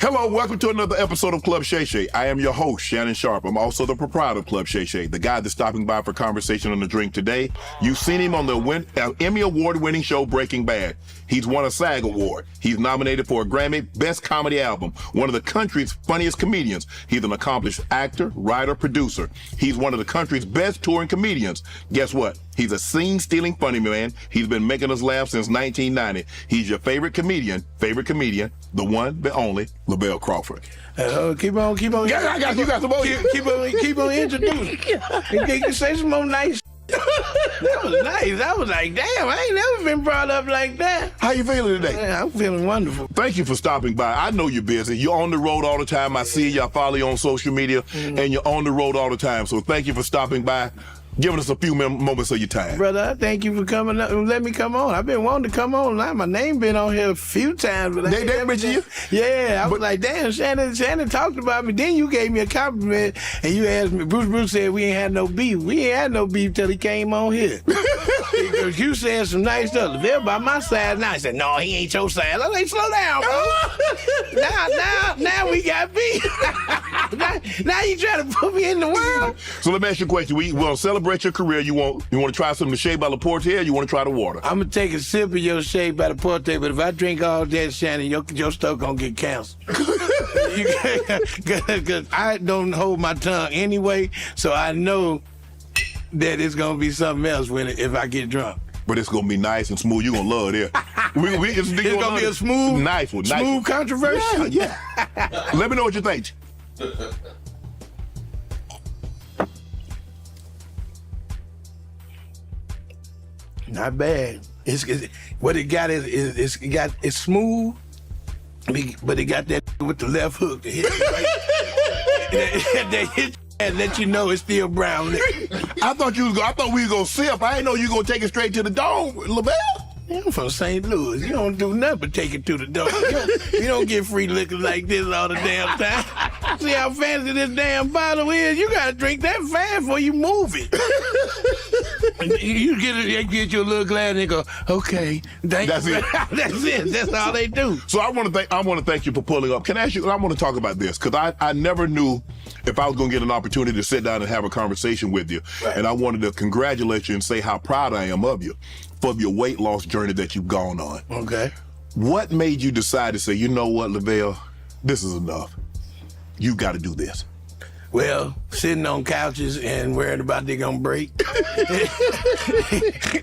Hello, welcome to another episode of Club Shay. I am your host, Shannon Sharp. I'm also the proprietor of Club Shay, the guy that's stopping by for conversation on the drink today. You've seen him on the Emmy Award-winning show Breaking Bad. He's won a SAG Award. He's nominated for a Grammy Best Comedy Album, one of the country's funniest comedians. He's an accomplished actor, writer, producer. He's one of the country's best touring comedians. Guess what? He's a scene-stealing funny man. He's been making us laugh since 1990. He's your favorite comedian, the one, the only, Lavell Crawford. Keep on. You got some more. Keep on introducing. You say some more nice. That was nice. I was like, damn, I ain't never been brought up like that. How you feeling today? Man, I'm feeling wonderful. Thank you for stopping by. I know you're busy. You're on the road all the time. I see you. I follow you on social media, and you're on the road all the time. So thank you for stopping by, giving us a few moments of your time. Brother, I thank you for coming up and let me come on. I've been wanting to come on. My name been on here a few times. But they mentioned you? Yeah, I was like, damn, Shannon talked about me. Then you gave me a compliment, and you asked me, Bruce said we ain't had no beef. We ain't had no beef till he came on here. Because you said some nice stuff. They're by my side now. I said, no, he ain't your side. I was like, slow down, bro. now we got beef. now you trying to put me in the world? So let me ask you a question. We want to celebrate your career. You want to try some of the Shay by La Porte, or you want to try the water? I'm going to take a sip of your Shay by La Porte, but if I drink all that, Shannon, your stuff going to get canceled. Because I don't hold my tongue anyway, so I know that it's going to be something else if I get drunk. But it's going to be nice and smooth. You're going to love it. It's going to be a smooth, nice one. Smooth controversy? Yeah. Let me know what you think. Not bad. What it got is it's smooth, but it got that with the left hook to hit that hit and let you know it's still brown. I thought we was gonna sip. I didn't know you were gonna take it straight to the dome, Lavell. I'm from St. Louis. You don't do nothing but take it to the dome. You don't get free liquor like this all the damn time. See how fancy this damn bottle is? You gotta drink that fast before you move it. You get your little glass and they go, okay, that's it. That's it. That's all they do. So I want to thank you for pulling up. Can I ask you? I want to talk about this because I never knew if I was going to get an opportunity to sit down and have a conversation with you. Right. And I wanted to congratulate you and say how proud I am of you for your weight loss journey that you've gone on. Okay. What made you decide to say, you know what, Lavell, this is enough. You got to do this. Well, sitting on couches and worried about they gonna break.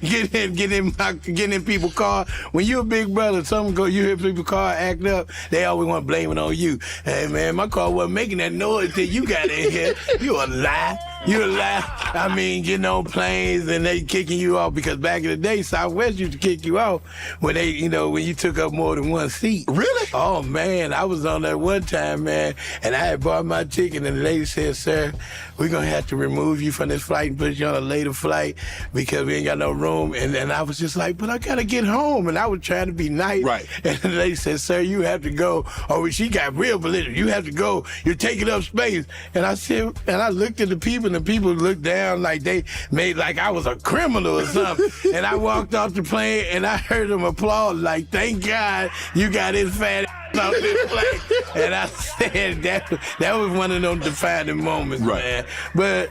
Get in people's car. When you're a big brother, you hear people's car act up, they always want to blame it on you. Hey man, my car wasn't making that noise till you got in here. You a lie. You a lie. I mean, getting on planes and they kicking you off because back in the day, Southwest used to kick you off when when you took up more than one seat. Really? Oh man, I was on there one time, man, and I had bought my ticket and the lady said, sir, we're gonna have to remove you from this flight and put you on a later flight because we ain't got no room. And I was just like, but I gotta get home. And I was trying to be nice. Right. And the lady said, sir, you have to go. Oh, she got real belligerent. You have to go. You're taking up space. And I said, and I looked at the people and the people looked down like they made like I was a criminal or something. And I walked off the plane and I heard them applaud like, thank God you got his fat off this plane. And I said that was one of those defining moments, right, man. But,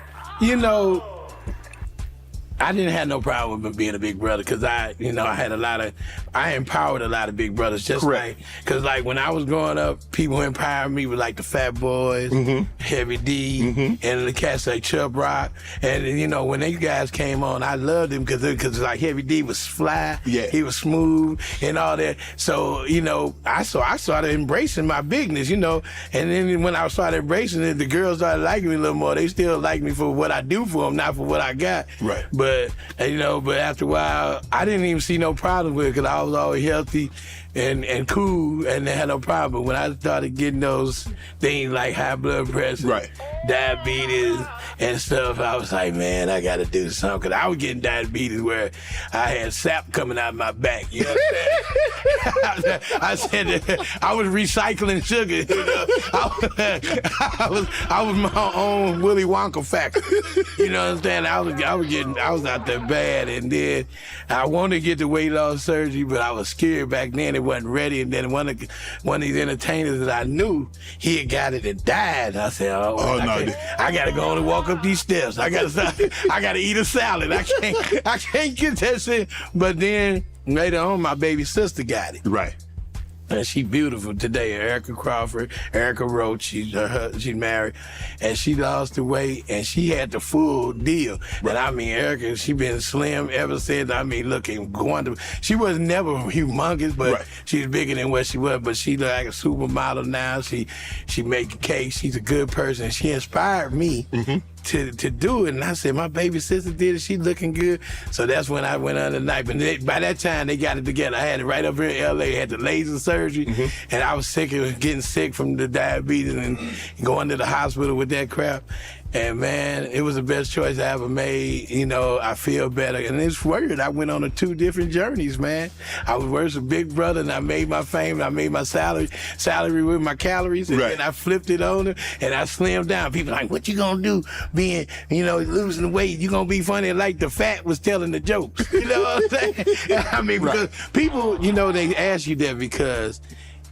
I didn't have no problem with being a big brother because I empowered a lot of big brothers. Just correct. Because when I was growing up, people who empowered me were like the Fat Boys, Heavy D, and the cats like Chubb Rock. And when they guys came on, I loved them because like Heavy D was fly, he was smooth and all that. So I started embracing my bigness, and then when I started embracing it, the girls started liking me a little more. They still like me for what I do for them, not for what I got. Right. But after a while, I didn't even see no problem with it because I was always healthy and cool and they had no problem. But when I started getting those things like high blood pressure, right, diabetes and stuff, I was like, man, I got to do something. Because I was getting diabetes where I had sap coming out of my back. You know what I'm saying? I said I was recycling sugar. I was my own Willy Wonka factory. You know what I'm saying? I was was out there bad, and then I wanted to get the weight loss surgery, but I was scared back then. It wasn't ready, and then one of these entertainers that I knew, he had got it and died. I said, I gotta go on and walk up these steps. I gotta eat a salad. I can't get that shit. But then later on, my baby sister got it. Right. And she beautiful today, Erica Crawford, Erica Roach, she's married, and she lost the weight, and she had the full deal. Right. And I mean, Erica, she been slim ever since. I mean, looking wonderful. She was never humongous, but she's bigger than what she was. But she look like a supermodel now. She making cakes. She's a good person. She inspired me. To do it, and I said, my baby sister did it, she looking good. So that's when I went under the knife. And by that time, they got it together. I had it right up here in LA, had the laser surgery, and I was getting sick from the diabetes and going to the hospital with that crap. And man, it was the best choice I ever made. You know, I feel better. And it's weird, I went on 2 different journeys, man. I was worse than Big Brother, and I made my fame, and I made my salary with my calories, and then I flipped it on her, and I slimmed down. People like, what you gonna do being, losing weight? You gonna be funny? Like the fat was telling the jokes. You know what I'm saying? I mean, because people, they ask you that because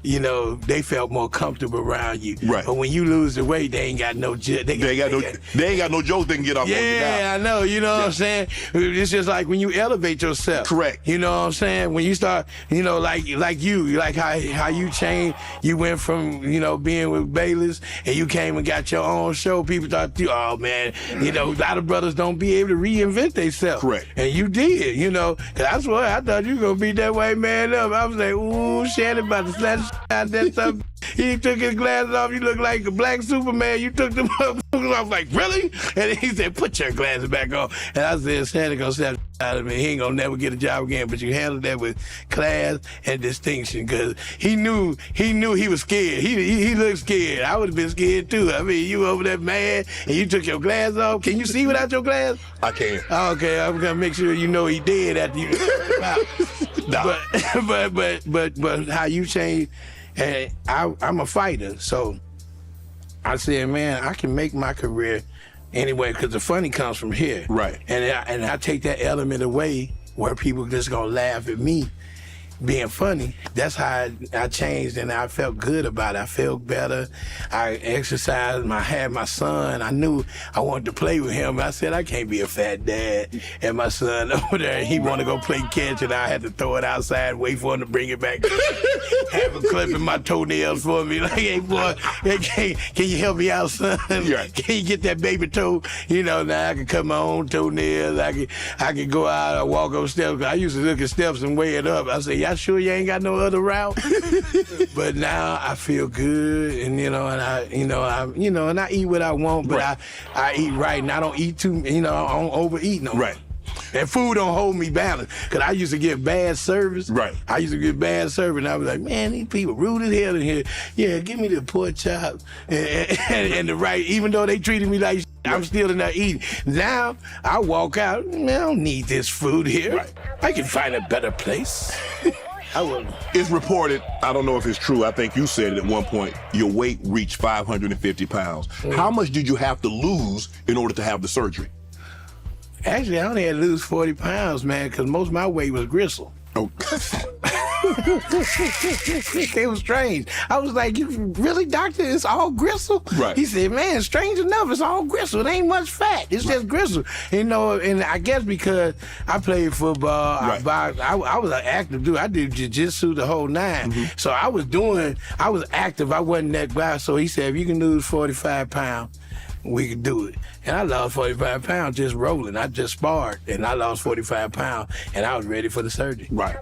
they felt more comfortable around you. Right. But when you lose the weight, they ain't got no joke. They ain't got no jokes they can get off. Yeah, I know. You know what I'm saying? It's just like when you elevate yourself. Correct. You know what I'm saying? When you start, like how you changed. You went from being with Bayless, and you came and got your own show. People thought, oh man, a lot of brothers don't be able to reinvent themselves. Correct. And you did. Cause I swear I thought you were gonna beat that white man up. I was like, ooh, Shannon about to snatch that stuff. He took his glasses off. You look like a black Superman. You took them off. I was like, really? And he said, put your glasses back on. And I said, Santa gonna snap out of me. He ain't gonna never get a job again. But you handled that with class and distinction, because he knew he was scared. He looked scared. I would have been scared too. I mean, you over there mad and you took your glasses off. Can you see without your glasses? I can. Okay, I'm gonna make sure he dead after you. But how you changed. And I'm a fighter, so I said, man, I can make my career anyway, because the funny comes from here. Right. And I take that element away where people just gonna laugh at me being funny. That's how I changed, and I felt good about it. I felt better. I exercised. I had my son. I knew I wanted to play with him. I said, I can't be a fat dad. And my son over there, he wanted to go play catch, and I had to throw it outside, wait for him to bring it back. Have him clipping my toenails for me. Like, hey, boy, can you help me out, son? Yeah. Can you get that baby toe? Now I can cut my own toenails. I can go out and walk up steps. I used to look at steps and weigh it up. I said, y'all sure you ain't got no other route? But now I feel good, and and I eat what I want, but I eat right, and I don't eat too, I don't overeat no more. Right. And food don't hold me balanced, because I used to get bad service. Right. I used to get bad service, and I was like, man, these people rude as hell in here. Yeah, give me the pork chop and the right, even though they treated me like I'm still in there eating. Now, I walk out, man, I don't need this food here. Right. I can find a better place. I will. It's reported, I don't know if it's true, I think you said it at one point, your weight reached 550 pounds. How much did you have to lose in order to have the surgery? Actually, I only had to lose 40 pounds, man, because most of my weight was gristle. Oh. It was strange. I was like, you really, doctor? It's all gristle? Right. He said, man, strange enough, it's all gristle. It ain't much fat. It's just gristle. And I guess because I played football, I boxed, I was an active dude. I did jiu-jitsu the whole 9. So I was active. I wasn't that guy. So he said, if you can lose 45 pounds, we could do it. And I lost 45 pounds just rolling. I just sparred, and I lost 45 pounds, and I was ready for the surgery. Right.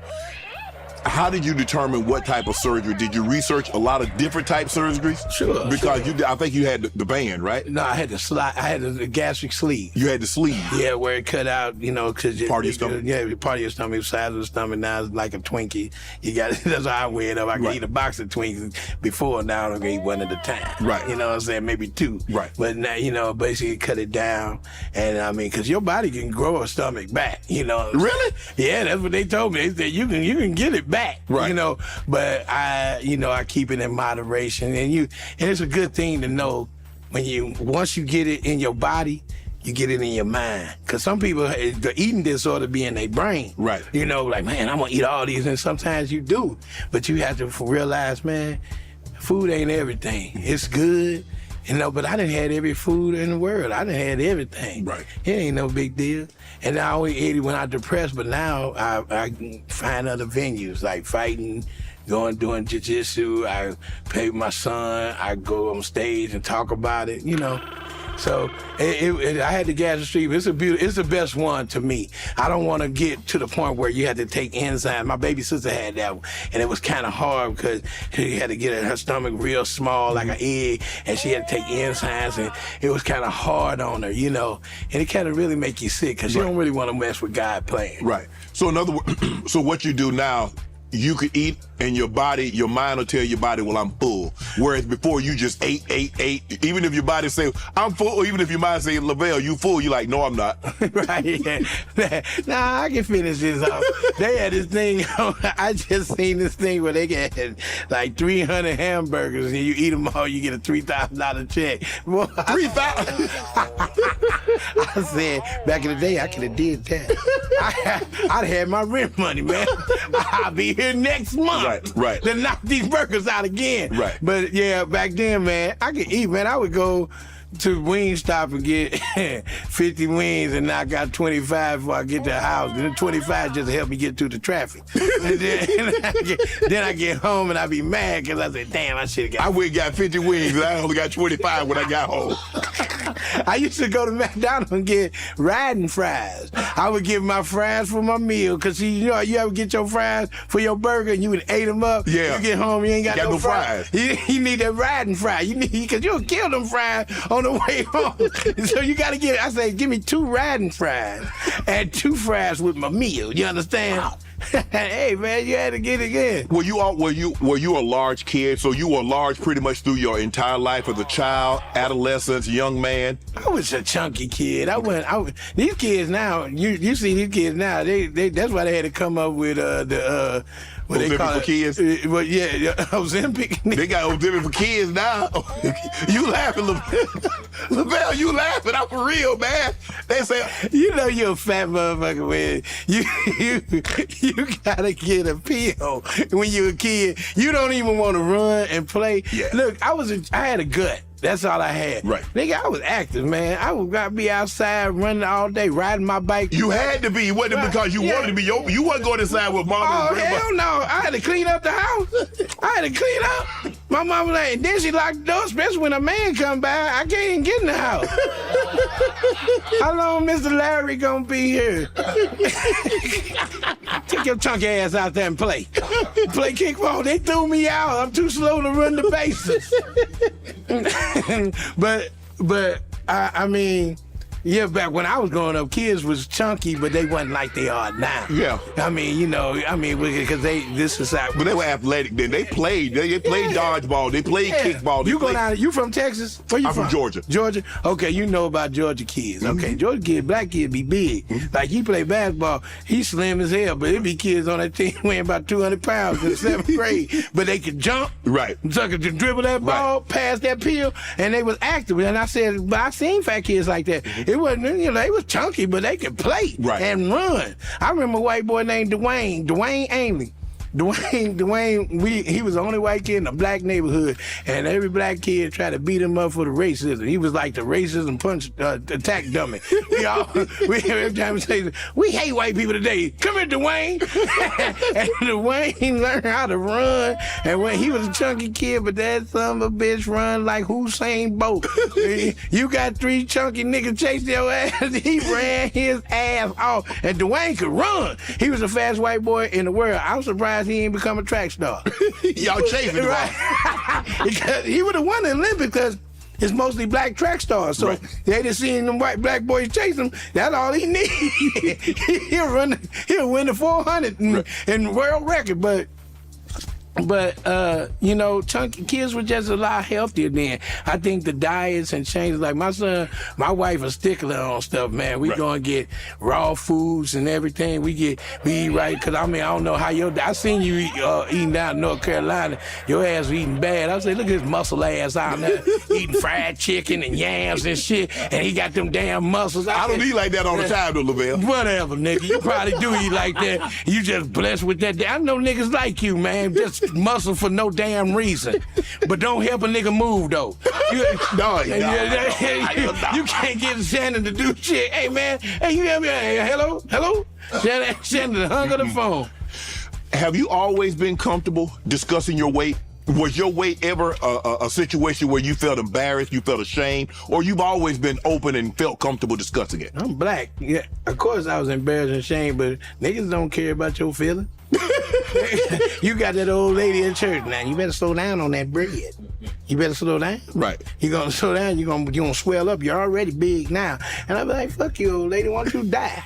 How did you determine what type of surgery? Did you research a lot of different type surgeries? Sure. Because I think you had the band, right? No, I had I had the gastric sleeve. You had the sleeve? Yeah, where it cut out, because part of your stomach? Yeah, part of your stomach, size of the stomach. Now it's like a Twinkie. You got that's how I weigh it up. I could eat a box of Twinkies before. Now I can eat one at a time. Right. You know what I'm saying? Maybe 2. Right. But now, basically cut it down. And I mean, because your body can grow a stomach back. Really? Yeah, that's what they told me. They said you can get it back. Right. But I keep it in moderation, and it's a good thing to know once you get it in your body, you get it in your mind. Because some people, the eating disorder be in their brain. Right. You know, like, man, I'm going to eat all these. And sometimes you do. But you have to realize, man, food ain't everything. It's good, you know, but I done had every food in the world. I done had everything. Right. It ain't no big deal. And I always ate it when I was depressed, but now I find other venues like fighting, doing jiu-jitsu. I play with my son. I go on stage and talk about it, you know. So I had to gas the street. It's the best one to me. I don't want to get to the point where you had to take enzymes. My baby sister had that one, and it was kind of hard because she had to get her stomach real small, like an egg, and she had to take enzymes, and it was kind of hard on her, you know. And it kind of really make you sick because you don't really want to mess with God playing. Right. So in other words, so what you do now, you could eat and your mind will tell your body, well, I'm full. Whereas before you just ate. Even if your body say, I'm full, or even if your mind say, Lavell, you full, you're like, no, I'm not. Right, yeah. Nah, I can finish this off. They had this thing, I just seen this thing where they get like 300 hamburgers and you eat them all, you get a $3,000 check. 3,000? I said, back in the day, I could have did that. I'd had my rent money, man. I'll be here next month. Right. To knock these burgers out again. Right. But yeah, back then, man, I could eat, man. I would go to Wingstop and get 50 wings and knock out 25 before I get to the house. And then 25 just to help me get through the traffic. And then I get home and I be mad because I said, damn, I should have got. I went and got 50 wings and I only got 25 when I got home. I used to go to McDonald's and get riding fries. I would get my fries for my meal because you know you ever get your fries for your burger and you would ate them up. Yeah. You get home, you ain't got no fries. You need that riding fry. You need because you'll kill them fries on the way home. So you got to get. I say, give me 2 riding fries and 2 fries with my meal. You understand? Wow. Hey man, you had to get it in. Were you a large kid? So you were large pretty much through your entire life as a child, adolescence, young man? I was a chunky kid. These kids now, you see these kids now, they that's why they had to come up with what they call for kids? Well, yeah, Ozempic. They got Ozempic for kids now. You laughing, Lavell, you laughing. I'm for real, man. They say, you know you're a fat motherfucker, man. You gotta get a pill when you're a kid. You don't even want to run and play. Yeah. Look, I had a gut. That's all I had. Right. Nigga, I was active, man. I would be outside running all day, riding my bike. You had to be. It wasn't because you wanted to be. You wasn't going inside with mama and grandma. Hell no. I had to clean up the house. I had to clean up. My mom was like, and then she locked the door, especially when a man come by. I can't even get in the house. How long Mr. Larry gonna be here? Take your chunky ass out there and play. Play kickball. They threw me out. I'm too slow to run the bases. but I mean, yeah, back when I was growing up, kids was chunky, but they wasn't like they are now. Yeah. I mean, because this society. But they were athletic then. They played. They played dodgeball. They played kickball. You from Texas? Where you I'm from Georgia. Georgia? Okay, you know about Georgia kids. Okay, Georgia kids, black kids be big. Like he play basketball, he's slim as hell, but it be kids on that team weighing about 200 pounds in 7th grade. But they could jump, right? So could dribble that ball, pass that pill, and they was active. And I said, but I seen fat kids like that. It wasn't, they was chunky, but they could play and run. I remember a white boy named Dwayne Ainley. Dwayne, he was the only white kid in a black neighborhood, and every black kid tried to beat him up for the racism. He was like the racism attack dummy. Every time we say, we hate white people today. Come here, Dwayne. And Dwayne learned how to run, and when he was a chunky kid, but that son of a bitch run like Usain Bolt. You got 3 chunky niggas chasing your ass. He ran his ass off, and Dwayne could run. He was the fastest white boy in the world. I'm surprised he ain't become a track star. Y'all chasing him, right? Because he would have won the Olympics because it's mostly black track stars. So they just seen them black boys chase him. That's all he need. He'll win the 400 and world record. But But you know, chunky kids were just a lot healthier then. I think the diets and changes. Like my son, my wife a stickler on stuff, man. We gonna get raw foods and everything. We eat right. Cause I mean, I don't know how I seen you eating down in North Carolina. Your ass was eating bad. I said, look at his muscle ass out there eating fried chicken and yams and shit. And he got them damn muscles. I don't eat like that all the time, though, Lavell. Whatever, nigga. You probably do eat like that. You just blessed with that. I know niggas like you, man. Just muscle for no damn reason. But don't help a nigga move, though. You can't get Shannon to do shit. Hey, man. Hey, you hear me? Hey, hello? Shannon hung up the phone. Have you always been comfortable discussing your weight? Was your weight ever a situation where you felt embarrassed, you felt ashamed, or you've always been open and felt comfortable discussing it? I'm black. Yeah, of course I was embarrassed and ashamed, but niggas don't care about your feelings. You got that old lady in church now. You better slow down on that bread. You better slow down. Right. You gonna slow down. You gonna swell up. You're already big now. And I be like, fuck you, old lady. Why don't you die?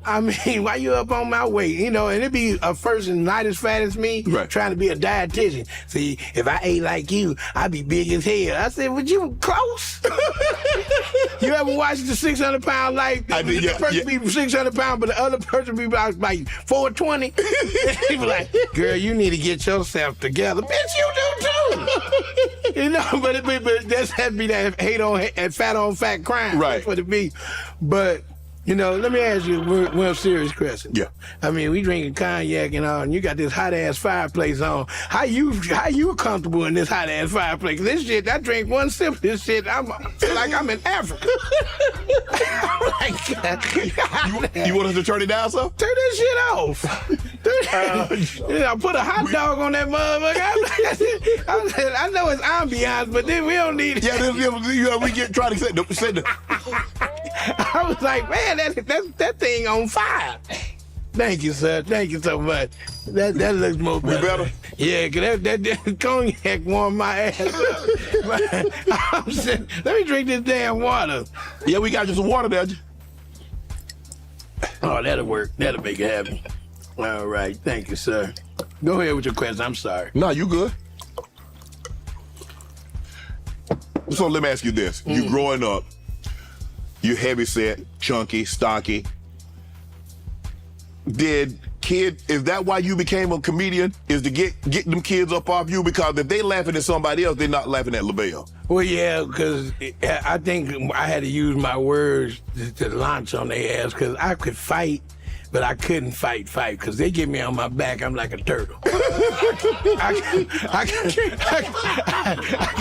I mean, why you up on my weight? You know, and it be a person not as fat as me trying to be a dietitian. See, if I ate like you, I'd be big as hell. I said, would you close? You ever watch the 600-pound life? I did, the person be 600 pounds, but the other person be about like 420. He be like, girl, you need to get yourself together. Bitch, you do too. You know, but that's had to be that hate on and fat on fat crime. Right. That's what it be. But you know, let me ask you one serious question. Yeah. I mean, we drinking cognac and all, and you got this hot ass fireplace on. How you comfortable in this hot ass fireplace? This shit, I drink one sip of this shit, I feel like I'm in Africa. You want us to turn it down, sir? Turn this shit off. I put a hot dog on that motherfucker. I know it's ambiance, but then we don't need it. Yeah, we get trying to set the. I was like, man, that thing on fire. Thank you, sir. Thank you so much. That looks more better. We better? Yeah, cause that cognac warmed my ass up. I'm saying, let me drink this damn water. Yeah, we got you some water there. Oh, that'll work. That'll make it happen. All right. Thank you, sir. Go ahead with your question. I'm sorry. No, you good. So let me ask you this. You growing up, you heavy set, chunky, stocky. Is that why you became a comedian? Is to get them kids up off you? Because if they laughing at somebody else, they're not laughing at Lavell. Well, yeah, because I think I had to use my words to launch on their ass, because I could fight, but I couldn't fight because they get me on my back, I'm like a turtle. I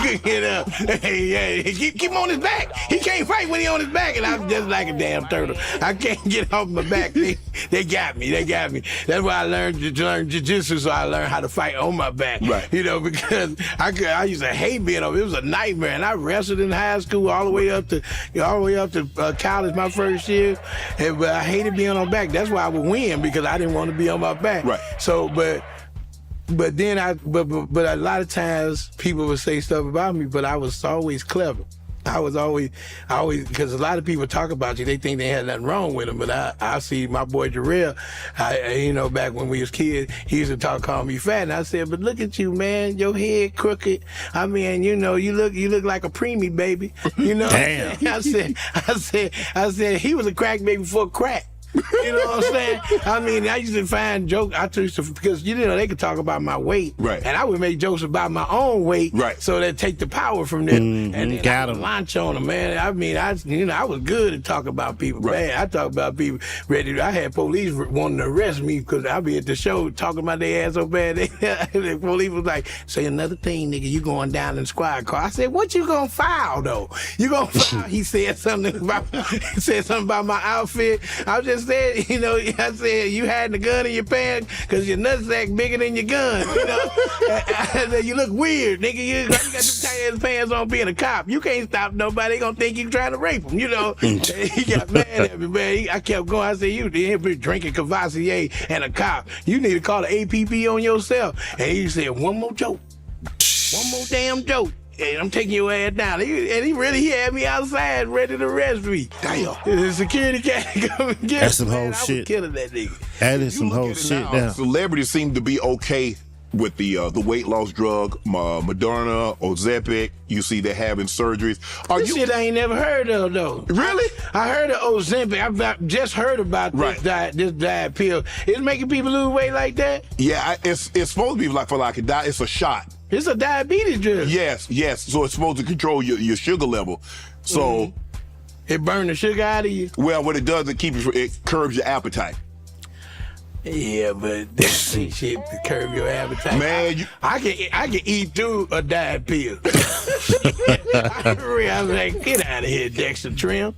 could get up. Hey, keep him on his back. He can't fight when he on his back, and I'm just like a damn turtle. I can't get off my back. They got me. That's why I learned jiu-jitsu, so I learned how to fight on my back. Right. You know, because I used to hate being over. It was a nightmare, and I wrestled in high school all the way up to college my first year, but I hated being on my back. That's why I would win, because I didn't want to be on my back. Right. So, but then a lot of times people would say stuff about me, but I was always clever. I always, because a lot of people talk about you, they think they had nothing wrong with them, but I see my boy Jarrell, you know, back when we was kids, he used to call me fat, and I said, but look at you, man, your head crooked. I mean, you know, you look like a preemie baby, you know. Damn. I said he was a crack baby before crack. You know what I'm saying? I mean, I used to find jokes. Because you know they could talk about my weight, right? And I would make jokes about my own weight, right? So they take the power from them, and then I would launch on them, man. I mean, I was good at talking about people, right. Man. I talk about people ready. I had police wanting to arrest me because I be at the show talking about their ass so bad. The police was like, "Say another thing, nigga. You going down in the squad car?" I said, "What you gonna file though? You gonna file?" He said something about my outfit. I just said, you know, I said, you had the gun in your pants because your nutsack bigger than your gun, you know. I said, you look weird, nigga. You got them tight ass pants on being a cop. You can't stop nobody. They gonna think you trying to rape them, you know. He got mad at me, man. I kept going. I said, you drinking Cavassier and a cop. You need to call the APP on yourself. And he said, one more joke. One more damn joke. hey, I'm taking your ass down. He had me outside ready to arrest me. Damn. The security cat come and get That's me, some whole man. I was shit. killing that nigga. That is some You look whole at it shit now, now. Celebrities seem to be okay with the weight loss drug, Moderna, Ozempic. You see they're having surgeries. Are This you shit I ain't never heard of though. really? I heard of Ozempic. I've just heard about Right. this diet pill. It's making people lose weight like that. Yeah, it's supposed to be like for like a diet. It's a shot. It's a diabetes drug. Yes. So it's supposed to control your sugar level. So, It burn the sugar out of you. well, what it does, it curbs your appetite. Yeah, but that ain't shit to curb your appetite. Man, I can eat through a diet pill. I was like, get out of here, Dexter Trim.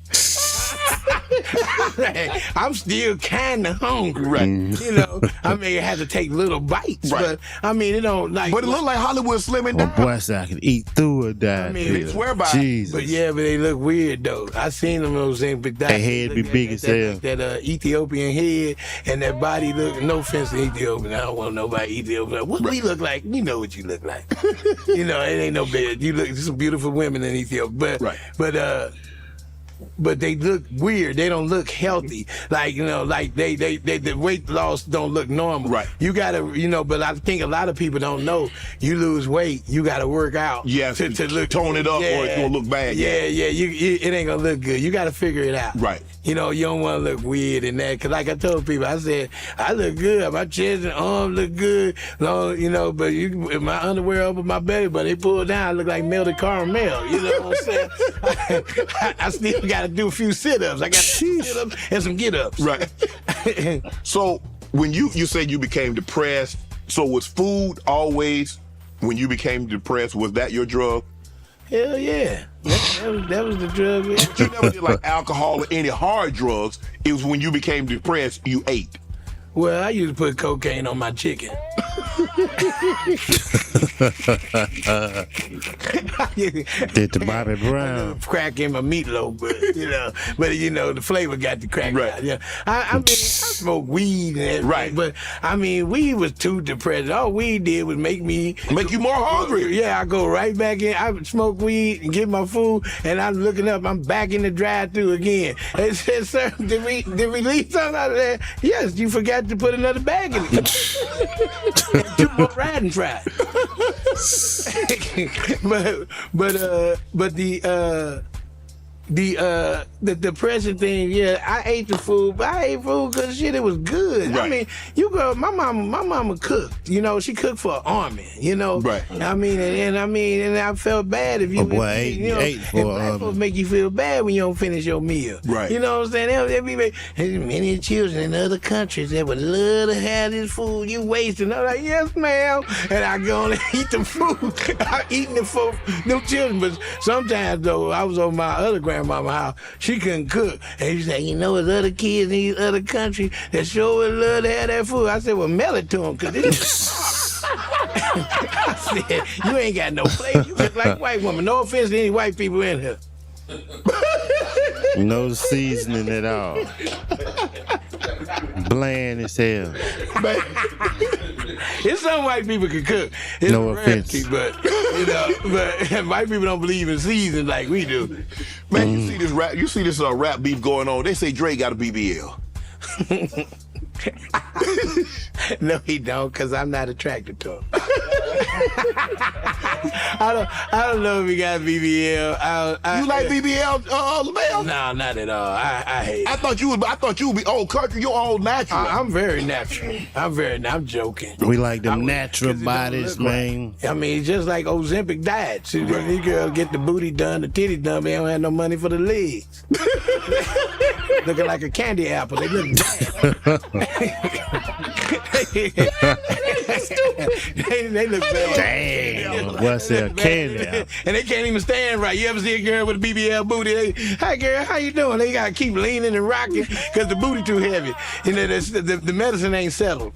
I'm still kind of hungry, Right. You know, I may have to take little bites, Right. but I mean, it don't like. But it look like Hollywood slimming Oh down. boy, I said I could eat through a diet. mean, they swear by it. Jesus. But yeah, but they look weird though. I seen them those things, but Their head be big as hell. That Ethiopian head and that body look. No offense to Ethiopian, I don't want nobody Ethiopian. What we look like? You know what you look like. You know, it ain't no bad. You look some beautiful women in Ethiopia, but they look weird. They don't look healthy. Like, you know, like they the weight loss don't look normal. Right. You gotta, you know, but I think a lot of people don't know. You lose weight, you gotta work out. Yes, To look, tone it up or it's gonna look bad. Yeah. It ain't gonna look good. You gotta figure it out. Right. You know, you don't want to look weird in that. Cause like I told people, I said, I look good. My chest and arms look good. No, you know, but my underwear over my belly, but they pull down, I look like melted caramel. You know what I'm saying? I still got to do a few sit-ups. I got to sit-ups and some get-ups. Right. So when you said you became depressed, so was food always, when you became depressed, was that your drug? Hell yeah. That was the drug. You never did like alcohol or any hard drugs. It was when you became depressed, you ate. Well, I used to put cocaine on my chicken. Did the Bobby Brown. Crack in my meatloaf, but you know, the flavor got the crack Right. out. Yeah, I mean, I smoke weed and everything, Right. but I mean, weed was too depressing. All weed did was make you more hungry. Yeah, I go right back in. I would smoke weed and get my food, and I'm looking up. I'm back in the drive-thru again. They said, "Sir, did we leave something out of there?" Yes, you forgot to put another bag in it. 2 more riding fries. but the depression thing, yeah, I ate the food, but I ate food because shit, it was good. Right. I mean, my mama cooked. You know, she cooked for an army. You know, Right. I mean, and I felt bad if you. Oh, boy, ate for and black folks make you feel bad when you don't finish your meal. Right. You know what I'm saying? There's many children in other countries that would love to have this food you wasting. I'm like, yes, ma'am. And I go and eat the food. I'm eating it for them children. But sometimes, though, I was on my other grandmama house. She couldn't cook. And she said, you know, there's other kids in these other countries that sure would love to have that food. I said, well, mail it to them, because this I said, you ain't got no flavor. You look like a white woman. No offense to any white people in here. No seasoning at all. Bland as hell. But it's some white people can cook. It's No a rarity, offense. but you know, but white people don't believe in season like we do. Man, you see this rap beef going on. They say Dre got a BBL. No, he don't, because I'm not attracted to him. I don't know if he got BBL. You like BBL, Lavell? No, not at all. I hate it. I thought you would be old country. You're old natural. I'm very natural. I'm joking. We like them I- natural 'cause it don't bodies, look right. man. I mean, just like Ozempic diet. See, these girls get the booty done, the titty done, but they don't have no money for the legs. Looking like a candy apple. They look bad. they look bad. Damn. What's that candy? And they can't even stand right. You ever see a girl with a BBL booty? Hi, girl, how you doing? They gotta keep leaning and rocking because the booty too heavy. You know, the medicine ain't settled.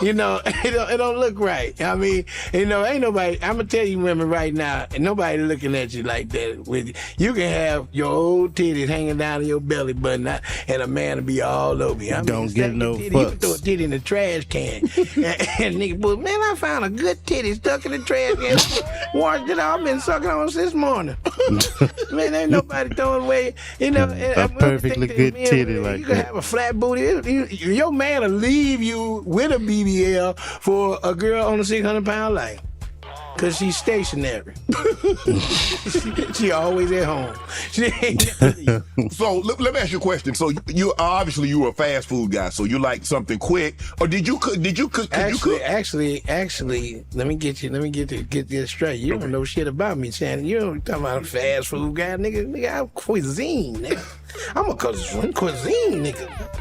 You know, it don't look right. I mean, you know, ain't nobody. I'm gonna tell you, women right now, and nobody looking at you like that. With you can have your old titties hanging down to your belly button, and a man will be all over you. I mean, Don't get no titty, you can fucks. throw a titty in the trash can, and nigga, but man, I found a good titty stuck in the trash can. Washed it out. I've been sucking on since morning. Man, ain't nobody throwing away. You know, A perfectly good titty like you can that. have a flat booty. Your man will leave you with a BBL for a girl on a 600-pound life. Cause she's stationary. she always at home. She ain't So let me ask you a question. So you obviously you were a fast food guy, so you like something quick, or did you cook? Did you cook? Could you cook? Actually, let me get this straight. You don't know shit about me, Shannon. You don't talking about a fast food guy, nigga. I'm cuisine, nigga. I'm a cuisine, nigga.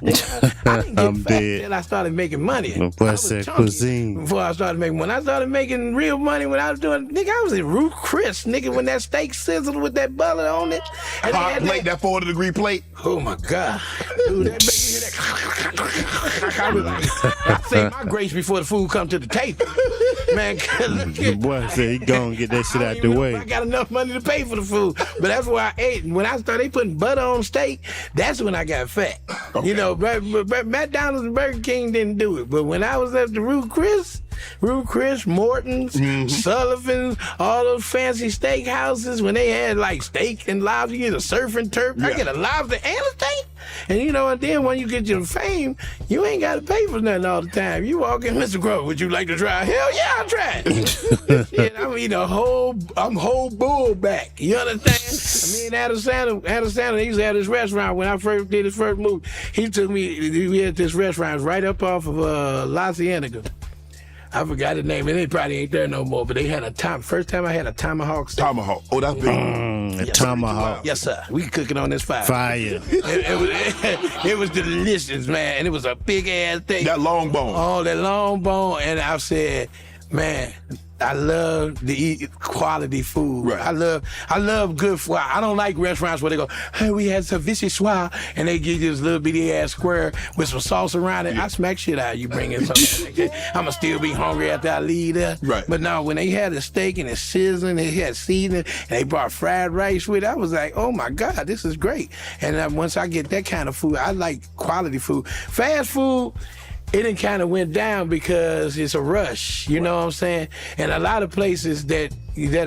I didn't get fat until I started making money. What's that cuisine? Before I started making, when I started making real money, when I was doing, nigga, I was in Ruth Chris, nigga, when that steak sizzled with that butter on it. And Hot plate, that 40-degree plate. Oh my God, dude, that make you hear that. I was like, I say my grace before the food come to the table, man. The boy said he gonna get that shit I out don't the even know way. if I got enough money to pay for the food, but that's why I ate. And when I started putting butter on steak, that's when I got fat. Okay. You know, McDonald's and Burger King didn't do it, but when I was at the Ruth Chris, Morton's, Sullivan's, all those fancy steakhouses, when they had like steak and lobster, you get a surf and turf. I get a lobster and a steak. And you know, and then when you get your fame, you ain't got to pay for nothing all the time. You walk in, Mr. Crawford, would you like to try? Hell yeah, I'll try it. Shit, I'm eating I'm whole bull back. You understand? Me and Adam Sandler, they used to have this restaurant when I first did his first movie. He took me, we had this restaurant right up off of La Cienega. I forgot the name, and they probably ain't there no more, but they had first time I had a tomahawk steak. Tomahawk. Oh, that's big. Tomahawk. Yes, sir. We could cook it on this fire. Fire. It was delicious, man. And it was a big ass thing. That long bone. Oh, that long bone. And I said, man, I love to eat quality food. Right. I love good food. I don't like restaurants where they go, hey, we had some vichyssoise, and they give you this little bitty ass square with some sauce around it. I smack shit out of you bringing something like that. I'ma still be hungry after I leave there. Right. But no, when they had the steak and it's sizzling, it had seasoning, and they brought fried rice with it, I was like, oh my God, this is great. And once I get that kind of food, I like quality food. Fast food, it done kind of went down because it's a rush, you know what I'm saying? And a lot of places that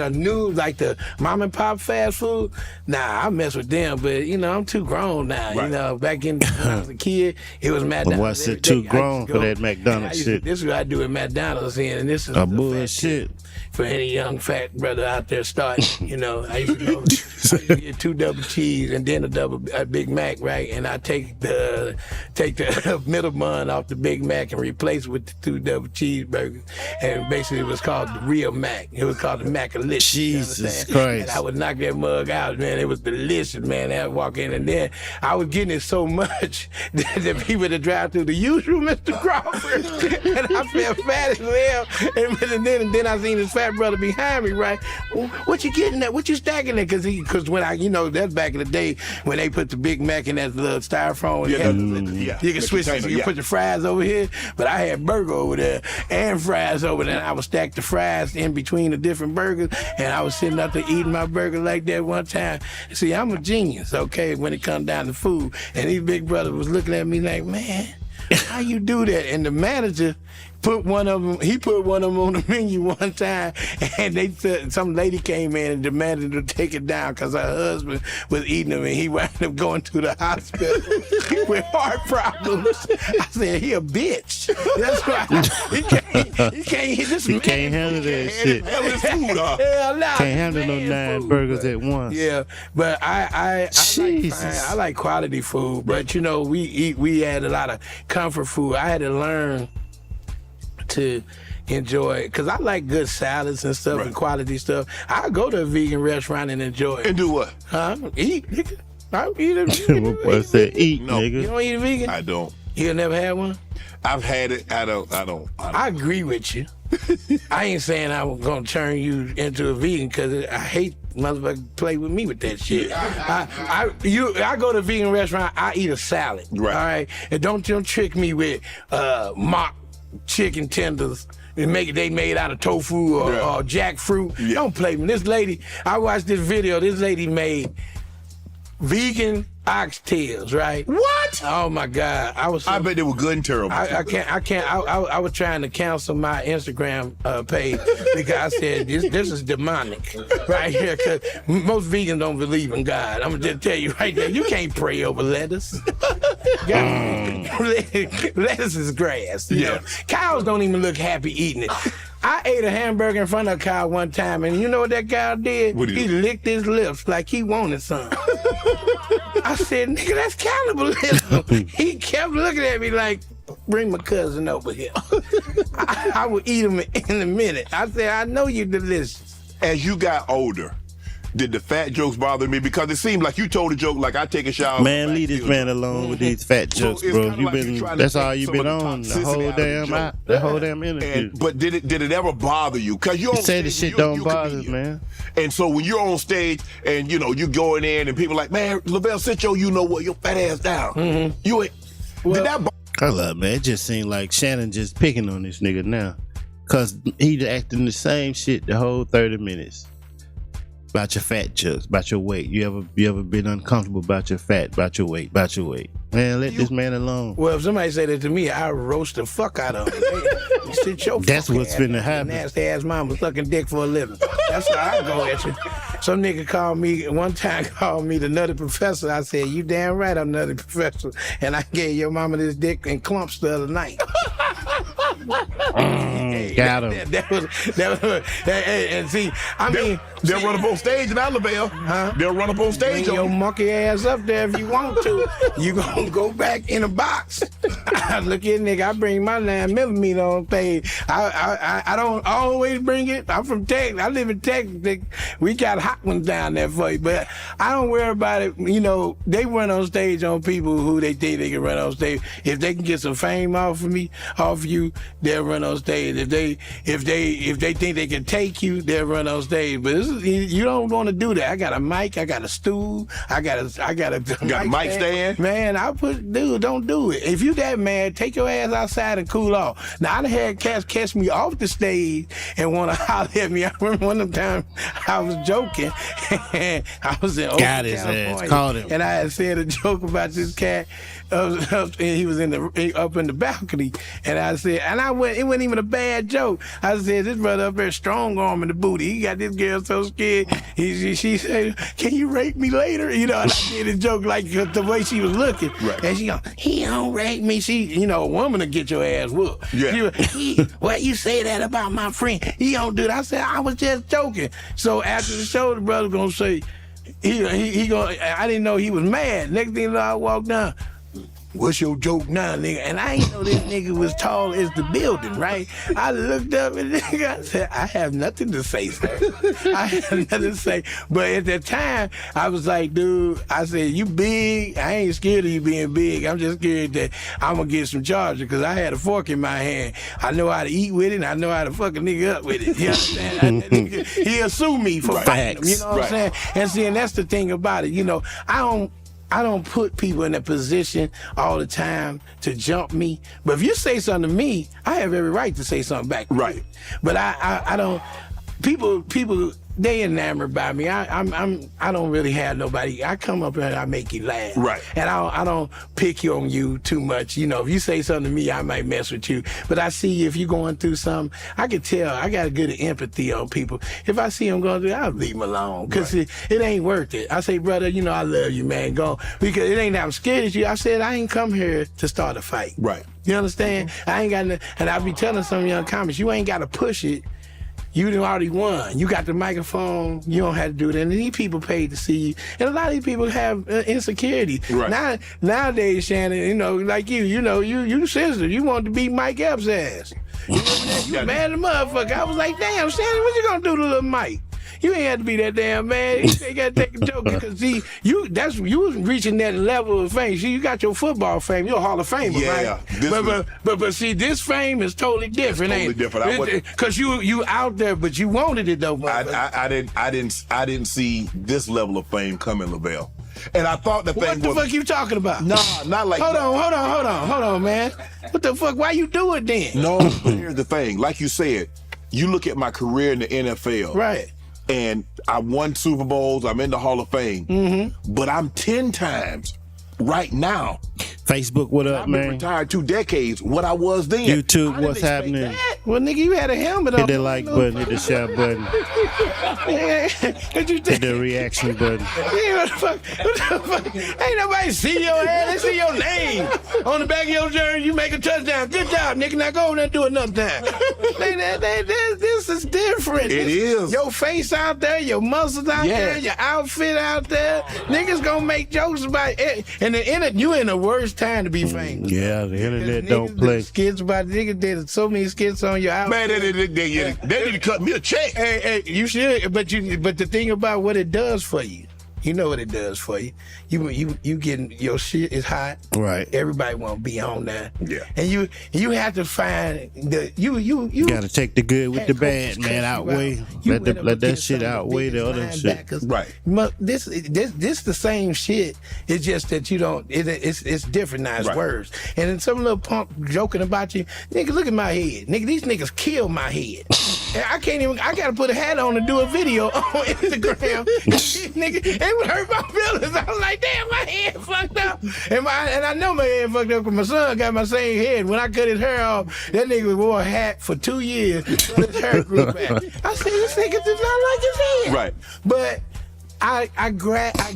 are new, like the mom and pop fast food, I mess with them, but you know, I'm too grown now. Right. You know, back when I was a kid, it was McDonald's. What's every it too day. grown for that McDonald's shit? This is what I do at McDonald's, and this is A the bullshit. fat tip for any young fat brother out there starting. You know, I used to get 2 double cheese and then a Big Mac, right? And I take the middle bun off the Big Mac and replace it with the 2 double cheeseburgers. And basically it was called the real Mac. It was called the Mac-a-lish. Jesus And Christ. I would knock that mug out, man. It was delicious, man. I would walk in, and then I was getting it so much that the people that drive through the usual Mr. Crawford, and I felt fat as hell. And then I seen his fat brother behind me, right? What you getting at? What you stacking there? Because when I, you know, that's back in the day when they put the Big Mac in that little styrofoam. You can switch it. So you put your fries over here, but I had burger over there and fries over there. And I would stack the fries in between the different burgers, and I was sitting up there eating my burger like that one time. See, I'm a genius, okay, when it comes down to food. And these big brothers was looking at me like, man, how you do that? And the manager put one of them on the menu one time, and they said some lady came in and demanded to take it down because her husband was eating them, and he wound up going to the hospital with heart problems. I said, he a bitch. That's why he can't handle that shit. Hell no. Can't handle no 9 burgers at once. Yeah, but I like quality food. But you know, we had a lot of comfort food. I had to learn to enjoy, because I like good salads and stuff and quality stuff. I go to a vegan restaurant and enjoy it. And do what? Eat, nigga. I eat a What's that? Eat, No. nigga. You don't eat a vegan? I don't. You never had one? I've had it. I don't. I agree with you. I ain't saying I'm gonna turn you into a vegan, because I hate motherfuckers play with me with that shit. I go to a vegan restaurant, I eat a salad. Right. All right. And don't trick me with mock chicken tenders. They made out of tofu or jackfruit. Yeah. Don't play me. This lady, I watched this video. This lady made vegan oxtails, right? What? Oh my God! I bet they were good and terrible. I can't. I was trying to cancel my Instagram page because I said this is demonic right here. Because most vegans don't believe in God. I'm gonna just tell you right there. You can't pray over lettuce. Lettuce is grass. You know? Cows don't even look happy eating it. I ate a hamburger in front of a cow one time, and you know what that cow did? He licked his lips like he wanted some. I said, nigga, that's cannibalism. He kept looking at me like, bring my cousin over here. I would eat him in a minute. I said, I know you delicious. As you got older, did the fat jokes bother me? Because it seemed like you told a joke like I take a shower. Man, leave this man alone with these fat jokes, bro. That's all you've been on the whole damn interview. But did it ever bother you? Because you say the shit don't bother, man. And so when you're on stage and you going in and people like, man, Lavell, sit your your fat ass down. Mm-hmm. You ain't. Did that bother? I love, man. It just seemed like Shannon just picking on this nigga now, cause he acting the same shit the whole 30 minutes. About your fat jokes, about your weight. You ever been uncomfortable about your fat, about your weight? Man, let this man alone. Well, if somebody say that to me, I roast the fuck out of him. That's what's finna happen. Nasty ass mama sucking dick for a living. That's how I go at you. Some nigga called me the nutty professor. I said, you damn right I'm nutty professor. And I gave your mama this dick in clumps the other night. Got him. That was and see, I mean, they'll run up on stage now, Lavell. Huh? They'll run up on stage. Bring your monkey ass up there if you want to. You gonna go back in a box. Look here, nigga, I bring my 9mm on stage. I don't always bring it. I'm from Texas. I live in Texas. We got hot ones down there for you, but I don't worry about it. You know, they run on stage on people who they think they can run on stage. If they can get some fame off of you, they'll run on stage. If they think they can take you, they'll run on stage. But you don't want to do that. I got a mic. I got a stool. I got a mic stand. Man, don't do it. If you that mad, take your ass outside and cool off. Now, I done had cats catch me off the stage and want to holler at me. I remember one of them times I was joking. And I was in got his ass, called him. And I had said a joke about this cat. And he was up in the balcony, and I said, it wasn't even a bad joke. I said, this brother up there strong arm in the booty. He got this girl so scared. She said, can you rape me later? You know, and I did a joke like the way she was looking. Right. And she go, he don't rape me. A woman will get your ass whooped. Yeah. Well, you say that about my friend. He don't do that. I said, I was just joking. So after the show, the brother gonna say, he gonna, I didn't know he was mad. Next thing you know, I walked down. What's your joke now, nigga? And I ain't know this nigga was tall as the building, right? I looked up at the nigga, I said, I have nothing to say, sir. I have nothing to say. But at that time, I was like, dude, I said, you big. I ain't scared of you being big. I'm just scared that I'm going to get some charges because I had a fork in my hand. I know how to eat with it, and I know how to fuck a nigga up with it. You understand? He'll sue me for fighting him, you know what I'm saying? And see, and that's the thing about it. You know, I don't put people in a position all the time to jump me. But if you say something to me, I have every right to say something back to you. But I don't. People, they enamored by me. I don't really have nobody. I come up and I make you laugh. Right. And I don't pick on you too much. You know, if you say something to me, I might mess with you. But I see if you're going through something, I can tell. I got a good empathy on people. If I see them going through, I'll leave them alone because it ain't worth it. I say, brother, you know, I love you, man. Go, because it ain't that I'm scared of you. I said I ain't come here to start a fight. Right. You understand? I ain't got and I be telling some young comics, you ain't got to push it. You done already won. You got the microphone. You don't have to do it. And these people paid to see you. And a lot of these people have insecurity. Right. Nowadays, Shannon, you know, like you sister, you want to beat Mike Epps' ass. You remember that? You mad at the motherfucker. I was like, damn, Shannon, what you gonna do to little Mike? You ain't have to be that damn man. You gotta take a joke because see, you was reaching that level of fame. See, you got your football fame, you're a Hall of Famer, right? But see, this fame is totally different. Totally different. Because you out there, but you wanted it though. I didn't see this level of fame coming, Lavell. And I thought the thing What the was, fuck you talking about? nah, not like Hold on, man. What the fuck? Why you do it then? No, but here's the thing. Like you said, you look at my career in the NFL. Right. And I won Super Bowls. I'm in the Hall of Fame. But I'm 10 times right now. Facebook, what up, I've been man? retired 2 decades. What I was then. YouTube, I didn't what's expect happening? that. Well, nigga, you had a helmet on. Hit that like button, hit the share button, What you hit think? the reaction button. Yeah, what the fuck? Ain't nobody see your head. They see your name on the back of your jersey. You make a touchdown. Good job, nigga. Now go over there and do another time. This is different. It is. Your face out there, your muscles out there, your outfit out there. Niggas gonna make jokes about it. And you in the worst time to be famous. Yeah, the internet Niggas don't did play. skits about niggas did so many skits on your outfit. Man, they need to cut me a check. Hey, you should, but the thing about what it does for you, you know what it does for you. You getting your shit is hot. Right. Everybody want to be on that. Yeah. And you have to find you Gotta take the good with the bad, man. Outweigh. Let that shit outweigh the other shit. Right. This the same shit. It's just that you don't. It's different now. It's Right. words. And then some little punk joking about you, nigga. Look at my head, nigga. These niggas kill my head. And I can't even. I gotta put a hat on to do a video on Instagram. Nigga, it would hurt my feelings. I was like, damn, my head fucked up. And I know my head fucked up because my son got my same head. When I cut his hair off, that nigga wore a hat for 2 years until his hair grew back. I said, this nigga does not like his head. Right. But I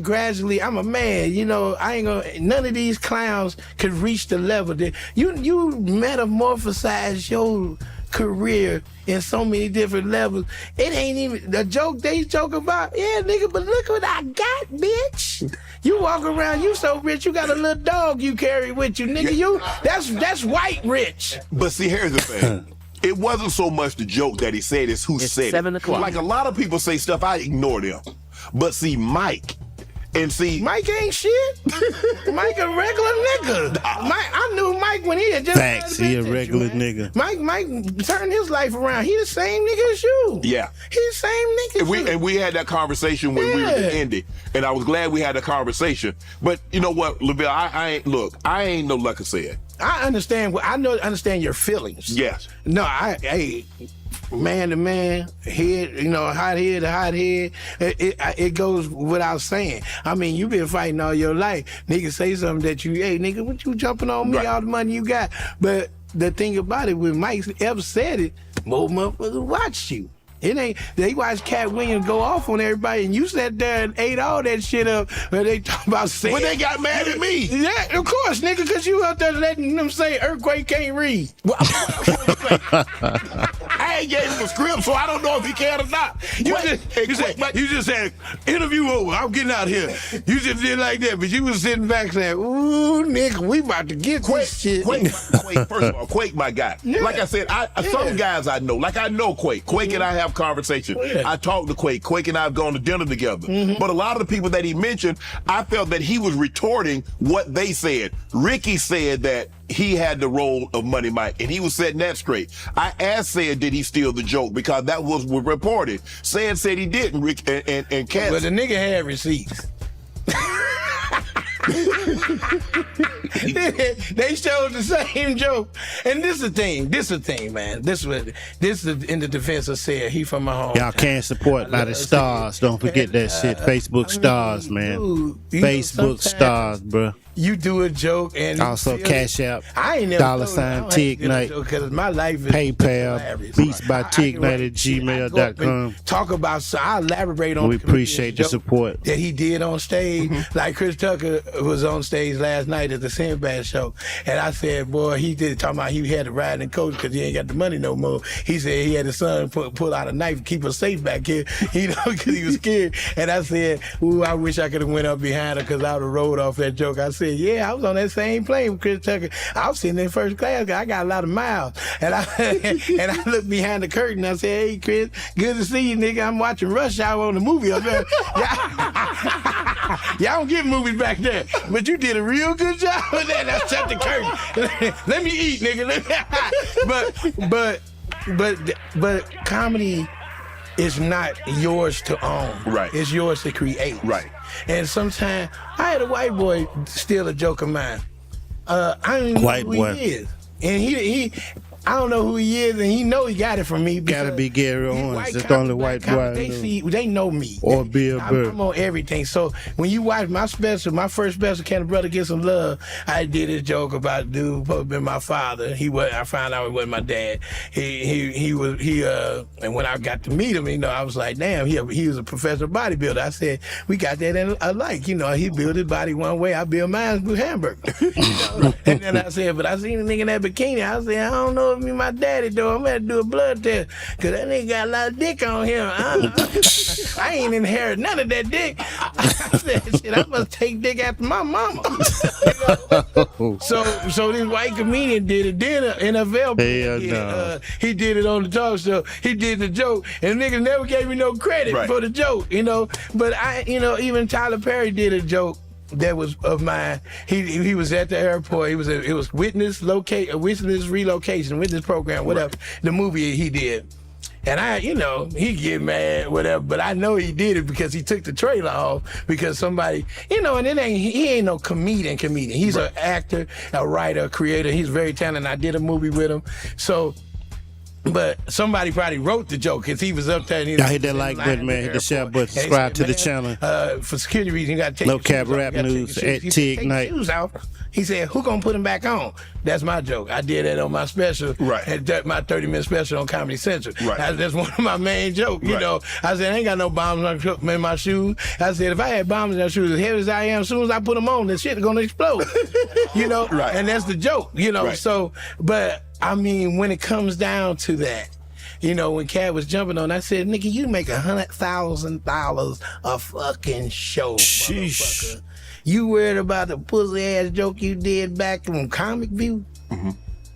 gradually, I'm a man, you know, I ain't gonna, none of these clowns could reach the level that you metamorphosize your career in so many different levels. It ain't even the joke they joke about. Yeah, nigga, but look what I got, bitch. You walk around, you so rich, you got a little dog you carry with you, nigga. You that's white rich. But see, here's the thing. It wasn't so much the joke that he said, it's who said 7 it. o'clock. Like a lot of people say stuff, I ignore them. But see, Mike, and see, Mike ain't shit. Mike a regular nigga. I knew Mike when he had just Facts, he a regular nigga. Mike turned his life around. He the same nigga as you. Yeah. He the same nigga as you. and we had that conversation when we were in Yeah. Indy, and I was glad we had that conversation. But you know what, Lavell, I ain't no like I said. I understand your feelings. Yes. No, man to man, head, you know, hot head to hot head. It goes without saying. I mean, you been fighting all your life. Nigga say something that hey, nigga, what you jumping on me, Right. all the money you got? But the thing about it, when Mike ever said it, more motherfuckers watched you. It ain't, they watched Cat Williams go off on everybody, and you sat there and ate all that shit up when they talk about saying. When they got mad at me. Yeah, of course, nigga, because you out there letting them say Earthquake can't read. Well, I ain't gave him a script, so I don't know if he can or not. You just said, interview over, I'm getting out here. You just did like that, but you was sitting back saying, ooh, nigga, we about to get this shit. Quake, first of all, Quake, my guy. Yeah. Like I said, some guys I know, like I know Quake. Quake and I have conversation. Yeah. I talk to Quake. Quake and I have gone to dinner together. But a lot of the people that he mentioned, I felt that he was retorting what they said. Ricky said that he had the role of Money Mike, and he was setting that straight. I asked Said, did he steal the joke? Because that was reported. Said he didn't, Rick, and Cat. But the nigga had receipts. They showed the same joke. And this is the thing, man. This is in the defense of Said. He from my home. Y'all can't support by the stars. Don't forget that shit. Facebook stars, man. Dude, you know, Facebook sometimes stars, bro. You do a joke and Also, Cash App, I ain't never $ Tig Night, because my life is PayPal, hilarious. Beats by I can Tig Night write at shit. I go up and gmail.com. Talk about, so I elaborate on. We the comedian's appreciate the joke support. that he did on stage. Like Chris Tucker was on stage last night at the Sinbad show, and I said, boy, he did talking about he had to ride and coach because he ain't got the money no more. He said he had his son pull out a knife and keep us safe back here, you know, because he was scared. And I said, ooh, I wish I could have went up behind her because I would have rolled off that joke. I said, yeah, I was on that same plane with Chris Tucker. I was sitting in first class because I got a lot of miles. And I looked behind the curtain. I said, hey, Chris, good to see you, nigga. I'm watching Rush Hour on the movie up there. Y'all don't get movies back there, but you did a real good job with that. Now shut the curtain. Let me eat, nigga. But comedy is not yours to own. Right. It's yours to create. Right. And sometimes I had a white boy steal a joke of mine. I don't even know who he is. And he I don't know who he is, and he know he got it from me. Gotta be Gary Owens. That's the only white boy I know. They know me. Or Bill Burr. I'm on everything. So when you watch my special, my first special, Can a Brother Get Some Love, I did a joke about a dude supposed to be my father. I found out it wasn't my dad. And when I got to meet him, I was like, damn, he was a professional bodybuilder. I said, we got that in alike. He built his body one way, I build mine with hamburger. And then I said, but I seen a nigga in that bikini. I said, I don't know if me my daddy though. I'm gonna do a blood test because that nigga got a lot of dick on him. I ain't inherit none of that dick. I said, shit, I must take dick after my mama. So this white comedian did it. Then NFL he did it on the talk show. He did the joke, and niggas never gave me no credit for the joke. But even Tyler Perry did a joke that was of mine. He was at the airport. It was witness relocation, witness program, whatever. The movie he did. And he get mad, whatever, but I know he did it because he took the trailer off because somebody, and he ain't no comedian. He's an actor, a writer, a creator. He's very talented. I did a movie with him. So, but somebody probably wrote the joke because he was up there. And I hit that like button, man. Hit the share button. Subscribe to the channel. For security reasons, you got to take No Cap Rap News at T-Ignite. Shoes off. He said, who gonna put them back on? That's my joke. I did that on my special. Right. My 30-minute special on Comedy Central. Right. That's one of my main jokes. I said, I ain't got no bombs in my shoes. I said, if I had bombs in my shoes, as heavy as I am, as soon as I put them on, the shit is gonna explode. Right. And that's the joke. Right. So, but I mean, when it comes down to that, when Cat was jumping on, I said, nigga, you make $100,000 a fucking show, motherfucker. You worried about the pussy ass joke you did back from Comic View? Mm-hmm.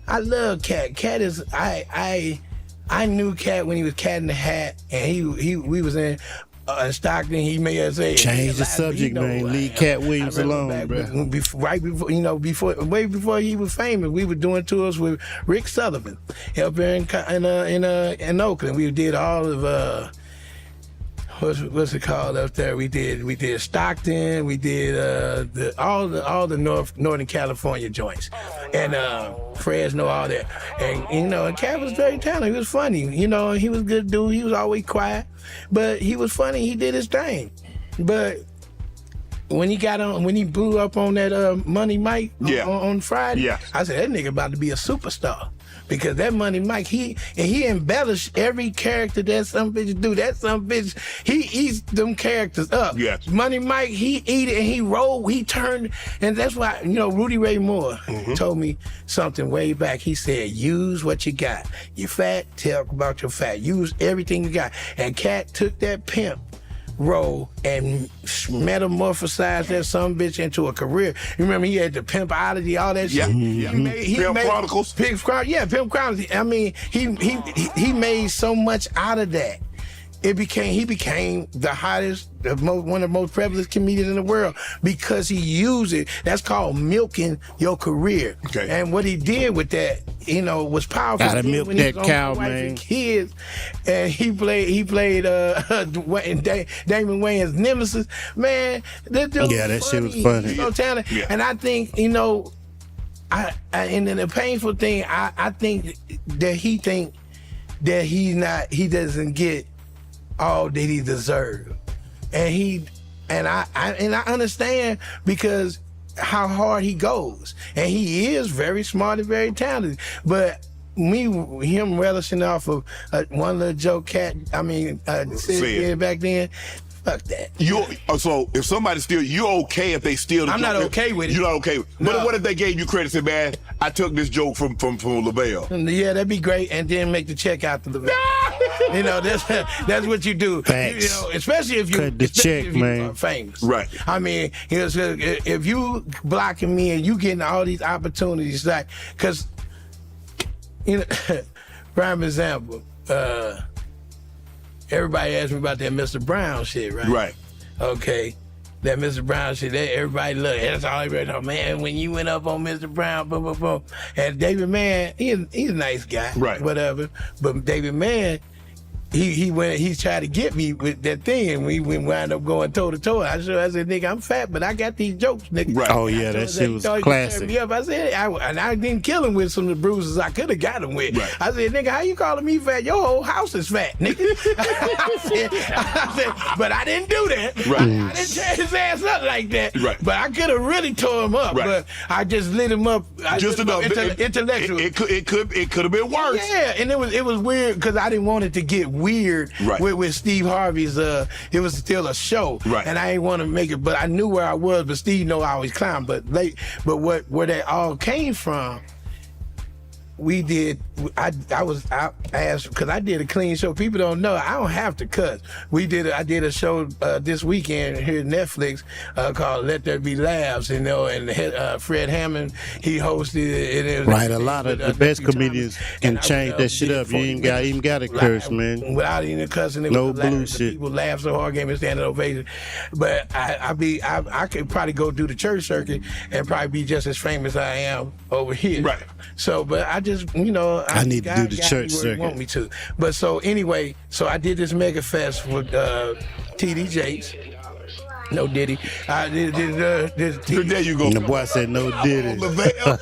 I love Cat. Cat is I knew Cat when he was Cat in the Hat, and we was in Stockton. He made us say change the subject, man. Leave Cat Williams alone, bro. Right before, way before he was famous, we were doing tours with Rick Sullivan up there in Oakland. We did all of what's it called up there? We did Stockton. We did all the Northern California joints, and Fresno, all that. And and Cat was very talented. He was funny. He was a good dude. He was always quiet, but he was funny. He did his thing. But when he blew up on that Money Mike on Friday, I said, that nigga about to be a superstar. Because that Money Mike, he embellished every character that some bitch do. That some bitch, he eats them characters up. Yes. Money Mike, he eat it and he rolled, he turned, and that's why, Rudy Ray Moore told me something way back. He said, use what you got. You fat, tell about your fat. Use everything you got. And Cat took that pimp role and metamorphosized that some bitch into a career. You remember he had the Pimpology, all that shit. Pimp Chronicles. Pimp Chronicles. I mean, he made so much out of that. He became the hottest, one of the most prevalent comedians in the world because he used it. That's called milking your career. Okay. And what he did with that, was powerful. Gotta milk that cow, man. Kids, and he played Damon Wayans' nemesis. Man, that dude that shit was funny. He's so talented. Yeah. And I think, and then the painful thing, I think that he doesn't get all that he deserved, and I understand because how hard he goes, and he is very smart and very talented. But him relishing off of one little joke Cat, said back then. Fuck that. So if somebody steal, you're okay if they steal the joke? I'm not okay with it. You're not okay with it. No. But what if they gave you credit and said, man, I took this joke from Lavell? Yeah, that'd be great, and then make the check out to Lavell. That's what you do. Facts. Especially if you cut the check, man. Are famous. Right. I mean, if you blocking me and you getting all these opportunities, like, cause prime example. Everybody asked me about that Mr. Brown shit, right? Right. Okay. That Mr. Brown shit, everybody look. That's all everybody know. Man, when you went up on Mr. Brown, boom, boom, boom. And David Mann, he's a nice guy. Right. Whatever. But David Mann, he tried to get me with that thing, and we wound up going toe to toe. I said, nigga, I'm fat, but I got these jokes, nigga. Right. Oh yeah, that shit was classic. Me up. I said, I didn't kill him with some of the bruises I could have got him with. Right. I said, nigga, how you calling me fat? Your whole house is fat, nigga. I said, but I didn't do that. Right. I didn't tear his ass up like that. Right. But I could have really tore him up. Right. But I just lit him up. Just enough. Intellectual. It could have been worse. Yeah, and it was weird because I didn't want it to get weird with Steve Harvey's. It was still a show, right? And I didn't want to make it, but I knew where I was. But Steve know I always clown. But where they all came from. We did. I asked because I did a clean show. People don't know I don't have to cuss. I did a show this weekend here at Netflix called "Let There Be Laughs," and Fred Hammond he hosted it. Right, a lot of the best comedians can change that shit up. You ain't even got to curse, man. Without even cussing, it no was bullshit. People laugh so hard, gave me a standing ovation. But I could probably go do the church circuit and probably be just as famous as I am over here. Right. So, but I just I need to do the church circuit. Want me to, but so anyway, I did this mega fest with TD Jakes. No Diddy. I did there you go. And the boy said no Diddy. Lavell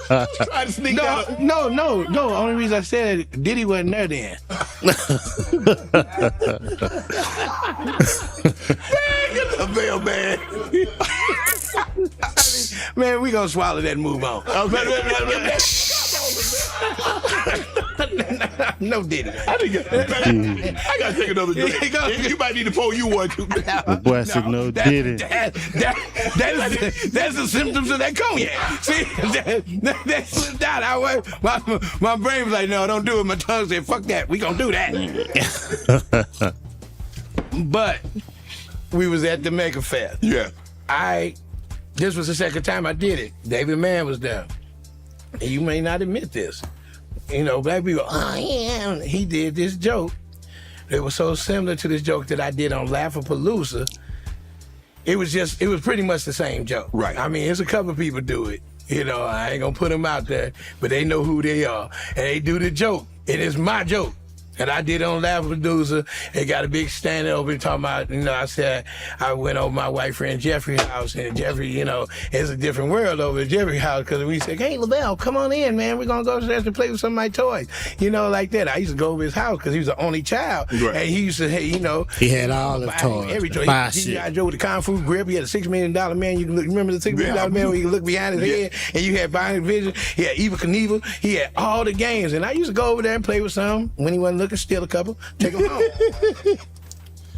trying to sneak out. No. Only reason I said it, Diddy wasn't there then. Lavell, man. Man, we gonna swallow that and move on. No Diddy. I gotta take another drink. You might need to pour you one too. The boy said no Diddy. That's the symptoms of that cognac. See, that slipped out. My brain was like, no, don't do it. My tongue said, fuck that. We gonna do that. But we was at the Mega Fest. Yeah. This was the second time I did it. David Mann was there. And you may not admit this. You know, black people, yeah. He did this joke. It was so similar to this joke that I did on Laugh-A-Palooza. It was pretty much the same joke. Right. I mean, there's a couple people do it. You know, I ain't gonna put them out there, but they know who they are. And they do the joke. It is my joke. And I did it on Laugh-A-Palooza. They got a big stand over talking about, I said, I went over my white friend Jeffrey's house, and Jeffrey, it's a different world over at Jeffrey's house, because we said, hey, Lavell, come on in, man. We're going to go upstairs and play with some of my toys. Like that. I used to go over his house because he was the only child. Right. And he used to, he had all the toys. Every toy. He got Joe with the Kung Fu grip. He had a $6 million man. You remember the $6 million man where you could look behind his head, and you had Bionic Vision. He had Eva Knievel. He had all the games. And I used to go over there and play with some. When he wasn't looking, steal a couple. Take them home.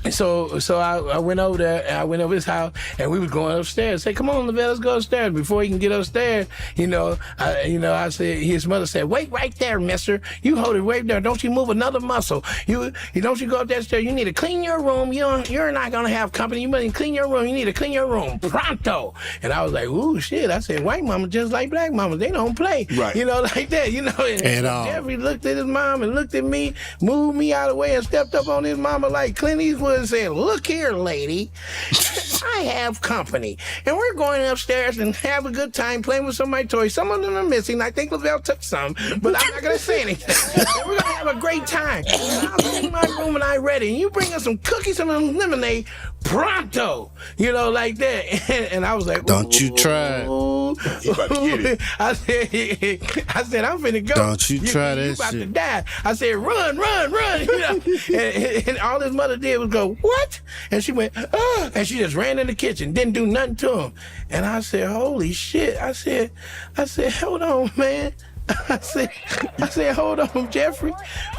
So I went over there, and I went over his house, and we was going upstairs. Say, come on, Lavell, let's go upstairs. Before he can get upstairs, I said, his mother said, wait right there, mister. You hold it right there. Don't you move another muscle. Don't you go up that stairs. You need to clean your room. You're not going to have company. You must clean your room. You need to clean your room pronto. And I was like, ooh, shit. I said, white mama just like black mama. They don't play. Right. Like that. And Jeffrey looked at his mom and looked at me, moved me out of the way, and stepped up on his mama like Clint Eastwood and said, look here, lady, I have company, and we're going upstairs and have a good time playing with some of my toys. Some of them are missing. I think Lavell took some, but I'm not going to say anything. And we're going to have a great time. And I'll be in my room and I'm ready. And you bring us some cookies and some lemonade pronto, like that. And I was like, don't you try. I said, I'm finna go. Don't you try that shit. You about to die. I said, run. And all his mother did was go, what? And she went, and she just ran in the kitchen, didn't do nothing to him. And I said, holy shit. I said, hold on, man. I said, hold on, Jeffrey.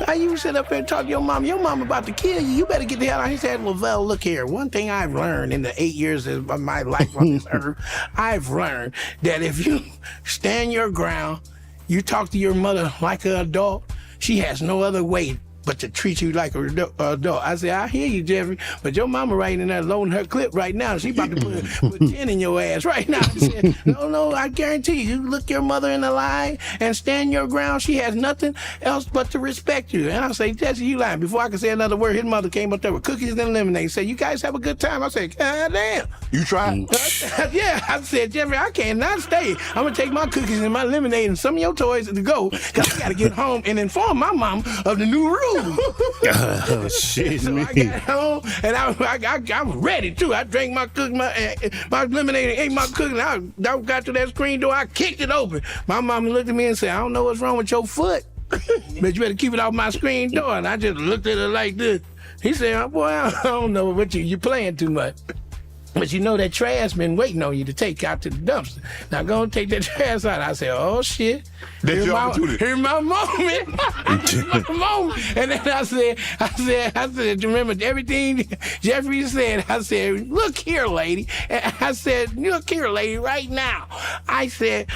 How you sit up there and talk to your mom? Your mom about to kill you. You better get the hell out. He said, Lavell, look here. One thing I've learned in the 8 years of my life on this earth, I've learned that if you stand your ground, you talk to your mother like an adult, she has no other way but to treat you like an adult. I said, I hear you, Jeffrey, but your mama right in there loading her clip right now. She about to put 10 in your ass right now. I said, no, I guarantee you look your mother in the eye and stand your ground. She has nothing else but to respect you. And I say, Jesse, you lying. Before I could say another word, his mother came up there with cookies and lemonade. Said, you guys have a good time. I said, God damn. You tried? Yeah, I said, Jeffrey, I cannot stay. I'm going to take my cookies and my lemonade and some of your toys to go, because I got to get home and inform my mom of the new rules. movie. Oh shit, So man. I got home and I was ready too. I drank my lemonade and ate my cookie. I got to that screen door. I kicked it open. My mama looked at me and said, "I don't know what's wrong with your foot, but you better keep it off my screen door." And I just looked at her like this. He said, "Oh, boy, I don't know what you playing too much. But you know that trash been waiting on you to take out to the dumpster. Now go and take that trash out." I said, "Oh shit. That's your opportunity. Here's my moment." My moment. And then I said, remember everything Jeffrey said? I said, "Look here, lady." And I said, "Look here, lady, right now." I said,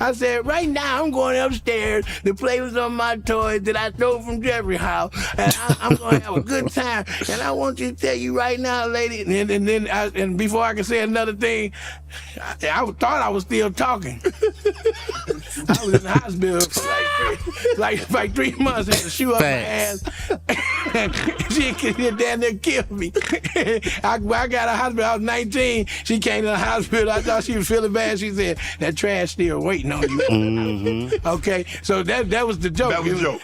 I said, "Right now I'm going upstairs to play with some of my toys that I stole from Jeffrey's house. And I'm going to have a good time. And I want you to tell you right now, lady." And before I could say another thing, I thought I was still talking. I was in the hospital for like 3 months. Had to shoe up my ass. She damn near killed me. I got out of hospital. I was 19. She came to the hospital. I thought she was feeling bad. She said, "That trash still waiting on you." Mm-hmm. Okay, so that was the joke.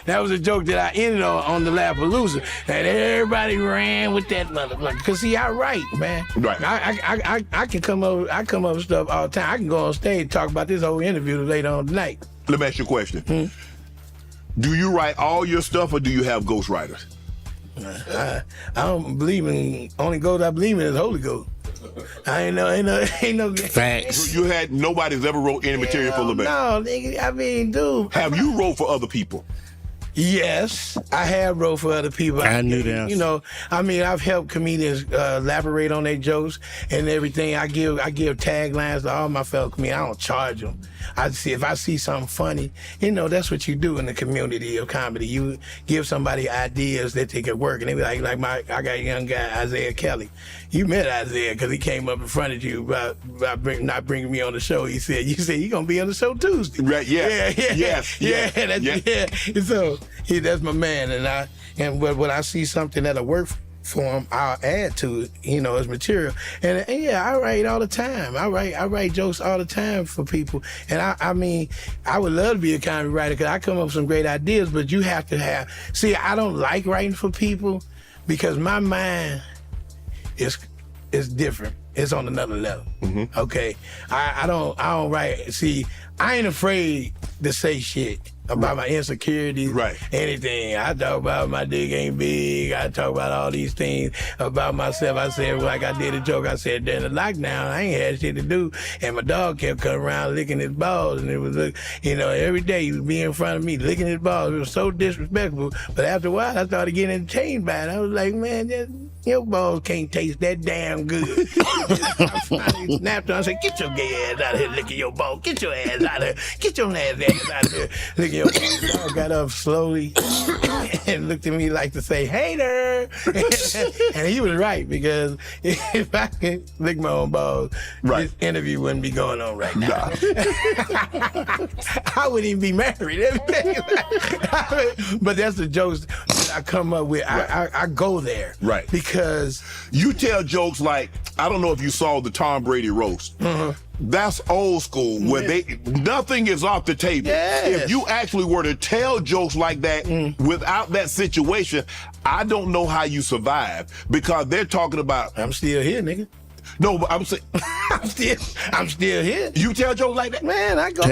That was a joke that I ended on the Lapalooza, and everybody ran with that motherfucker. Cause see, I write, man. Right. I can come up. I come up with stuff all the time. I can go on stage and talk about this whole interview later on tonight. Let me ask you a question. Do you write all your stuff or do you have ghostwriters? I don't believe in only ghost. I believe in is Holy Ghost. Ain't no Facts. You had nobody's ever wrote any material for Lavell. No, nigga, I mean, dude. Have you wrote for other people? Yes, I have wrote for other people. I knew that. You know, I mean, I've helped comedians elaborate on their jokes and everything. I give taglines to all my fellow comedians. I don't charge them. If I see something funny, you know, that's what you do in the community of comedy. You give somebody ideas that they could work, and they be like I got a young guy, Isaiah Kelly. You met Isaiah because he came up in front of you about not bringing me on the show. He said, "You said you're gonna be on the show Tuesday." Right? Yeah. So that's my man, and when I see something that'll work for him, I'll add to it, you know, as material. And yeah, I write all the time. I write jokes all the time for people. And I mean, I would love to be a comedy writer because I come up with some great ideas, but you have to have, see, I don't like writing for people because my mind is different. It's on another level. Mm-hmm. Okay. I don't write, see, I ain't afraid to say shit about my insecurities, anything. I talk about my dick ain't big. I talk about all these things about myself. I said, like I did a joke, I said, during the lockdown, I ain't had shit to do. And my dog kept coming around licking his balls. And it was, you know, every day he would be in front of me licking his balls. It was so disrespectful. But after a while, I started getting entertained by it. I was like, man, your balls can't taste that damn good. I finally snapped on and said, "Get your gay ass out of here licking your balls. Get your ass out of here. Get your ass out of here licking your balls." The dog got up slowly and looked at me like to say, "Hater." And he was right, because if I could lick my own balls, this interview wouldn't be going on right now. I wouldn't even be married. But that's the jokes that I come up with. I go there. Right. Because you tell jokes like, I don't know if you saw the Tom Brady roast. Mm-hmm. That's old school, where nothing is off the table. Yes. If you actually were to tell jokes like that without that situation, I don't know how you survive, because they're talking about, I'm still here, nigga. No, but I'm saying I'm still here. You tell jokes like that? Man, I go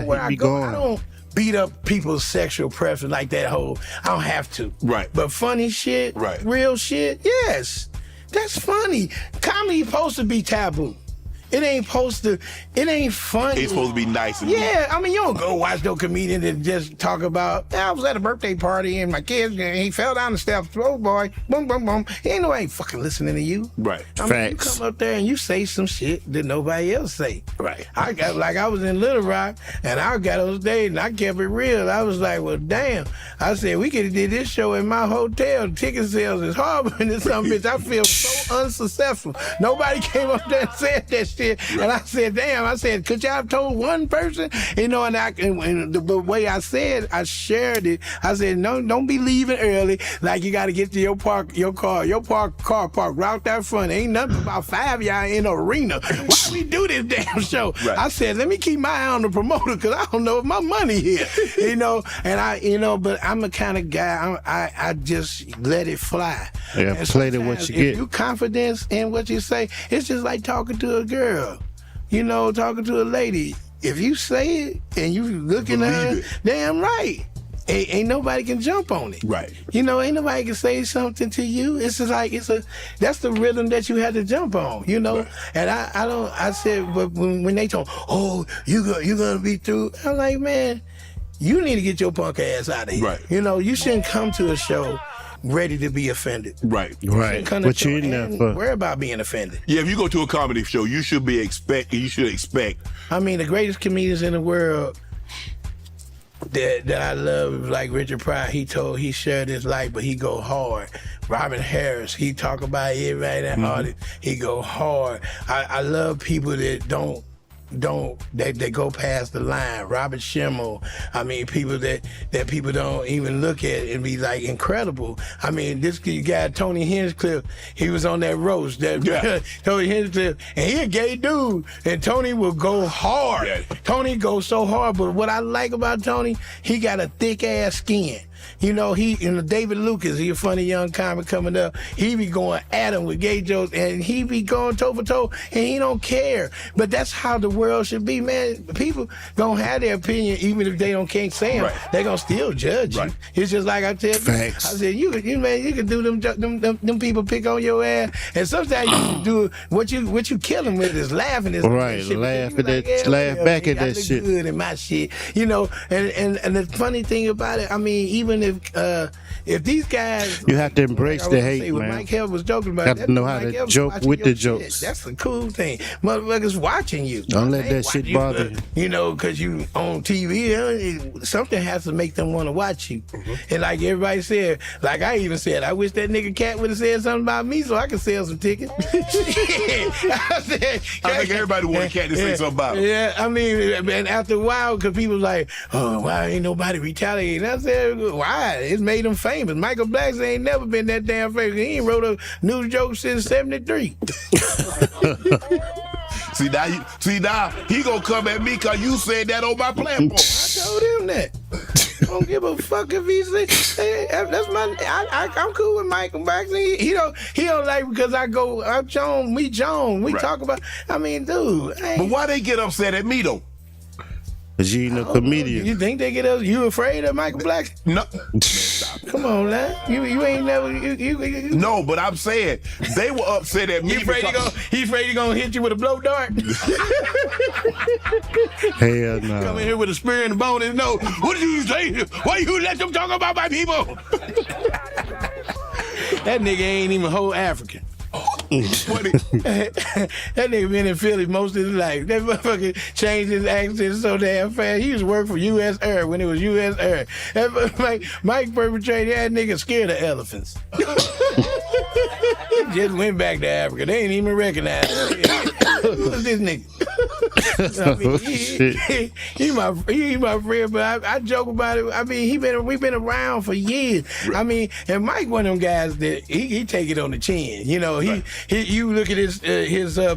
where I go. Going. I don't beat up people's sexual preference like that whole. I don't have to. Right. But funny shit, real shit, yes. That's funny. Comedy supposed to be taboo. It ain't funny. It's supposed to be nice and I mean, you don't go watch no comedian and just talk about, I was at a birthday party and my kids, and he fell down the steps. Oh boy, boom, boom, boom. Ain't nobody fucking listening to you. Right. I mean, you come up there and you say some shit that nobody else say. Right. I was in Little Rock and I got on stage and I kept it real. I was like, well, damn. I said, we could have did this show in my hotel. Ticket sales is horrible in this some bitch. I feel so unsuccessful. Nobody came up there and said that shit. shit. And I said, damn, I said, could y'all have told one person? You know, and the way I said, I shared it. I said, no, don't be leaving early. Like you got to get to your car park right out that front. Ain't nothing about 5 of y'all in the arena. Why we do this damn show? Right. I said, let me keep my eye on the promoter because I don't know if my money here. You know, and but I'm the kind of guy, I just let it fly. Yeah, and play to what you get. If you confidence in what you say, it's just like talking to a girl. You know, talking to a lady. If you say it and you looking at her, damn right. Ain't nobody can jump on it. Right. You know, ain't nobody can say something to you. It's just like that's the rhythm that you had to jump on, you know? Right. And I said, but when they told, oh, you gonna be through, I'm like, man, you need to get your punk ass out of here. Right. You know, you shouldn't come to a show ready to be offended. Right. Right. What you in there for? Worry about being offended. Yeah, if you go to a comedy show, you should expect. I mean, the greatest comedians in the world that I love, like Richard Pryor, he shared his life, but he go hard. Robin Harris, he talk about everybody that artist, he go hard. I love people that they go past the line. Robert Schimmel, I mean, people that people don't even look at and be like incredible. I mean, this guy Tony Hinchcliffe, he was on that roast. Tony Hinchcliffe, and he a gay dude, and Tony will go hard. Yeah. Tony goes so hard, but what I like about Tony, he got a thick ass skin. You know, David Lucas, he a funny young comic coming up. He be going at him with gay jokes, and he be going toe for toe, and he don't care. But that's how the world should be, man. People gonna have their opinion, even if they can't say them. Right. They gonna still judge you. It's just like I tell you. Facts. I said, you can do them people pick on your ass, and sometimes you can do what you kill them with is laughing. Right, laugh back at that shit. Good in my shit, you know. And the funny thing about it, I mean, even if these guys, you have to embrace the hate, man. Mike Hill was joking about, have to know how to joke with the jokes. That's the cool thing. Motherfuckers watching you. Don't let that shit bother you. You know, because you on TV, something has to make them want to watch you. And like everybody said, like I even said, I wish that nigga Cat would have said something about me so I could sell some tickets. I think everybody wanted Cat to say something about him. Yeah, I mean, and after a while, because people like, oh, why ain't nobody retaliating? I said, why? It's made him famous. Michael Blackson ain't never been that damn famous. He ain't wrote a news joke since '73. See now he gonna come at me because you said that on my platform. I told him that. I don't give a fuck if he say that's I'm cool with Michael Blackson. He don't like because I'm Joan. We talk about. I mean, dude. But why they get upset at me though? Cause you ain't no comedian. You think they get us? You afraid of Michael Blackson? No. Come on, man. You ain't never. You. No, but I'm saying they were upset at me. He afraid he gonna hit you with a blow dart? Hell no. Come in here with a spear in the bone and no. What did you say? Why you let them talk about my people? That nigga ain't even whole African. That nigga been in Philly most of his life. That motherfucker changed his accent so damn fast. He used to work for U.S. Air when it was U.S. Air. Mike perpetrated that nigga scared of elephants. He just went back to Africa. They ain't even recognize him. Who's this nigga? I mean, he my friend, but I joke about it. I mean, we've been around for years. I mean, and Mike one of them guys that he take it on the chin. You know, you look at his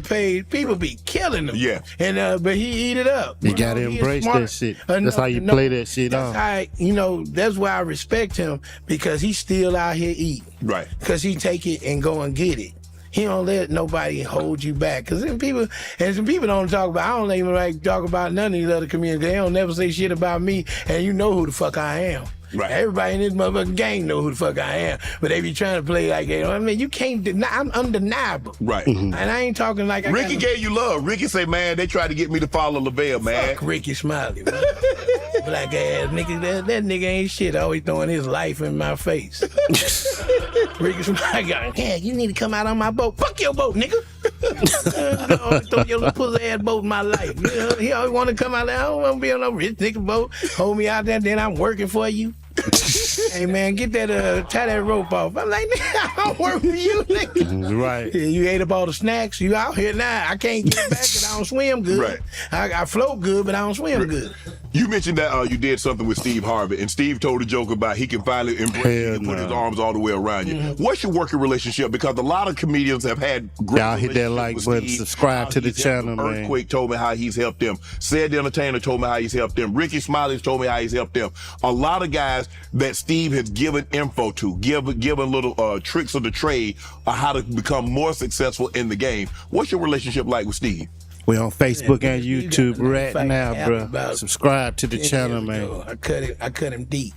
page, people be killing him. Yeah. And but he eat it up. You gotta embrace that shit. That's how you play that shit off. That's why I respect him because he's still out here eating. Right. Because he take it and go and get it. He don't let nobody hold you back. Cause some people don't talk about. I don't even like talk about none of these other communities. They don't never say shit about me, and you know who the fuck I am. Right. Everybody in this motherfucking gang know who the fuck I am, but they be trying to play like, I mean, you can't deny. I'm undeniable. Right. And I ain't talking like Ricky gave you love. Ricky say, man, they tried to get me to follow Lavell, man. Fuck Ricky Smiley, man. Black ass nigga. That nigga ain't shit. Always throwing his life in my face. Ricky Smiley going, yeah, you need to come out on my boat. Fuck your boat, nigga. Throw your little pussy ass boat in my life. You know, he always want to come out there. I don't want to be on no rich nigga boat. Hold me out there, then I'm working for you. Hey man, get that tie that rope off. I'm like, nigga, I don't work for you, nigga. Right. Yeah, you ate up all the snacks. You out here now. I can't get back and I don't swim good. Right. I float good, but I don't swim good. You mentioned that you did something with Steve Harvey, and Steve told a joke about he can finally embrace you and put his arms all the way around you. What's your working relationship? Because a lot of comedians have had great Y'all hit that like button, subscribe to the channel, man. Earthquake told me how he's helped them. Said the Entertainer told me how he's helped them. Ricky Smiley's told me how he's helped them. A lot of guys that Steve has given info to, given little tricks of the trade on how to become more successful in the game. What's your relationship like with Steve? We on Facebook and You YouTube got to right now, fight bro. about Subscribe to the 10 channel, years man. ago. I cut him deep.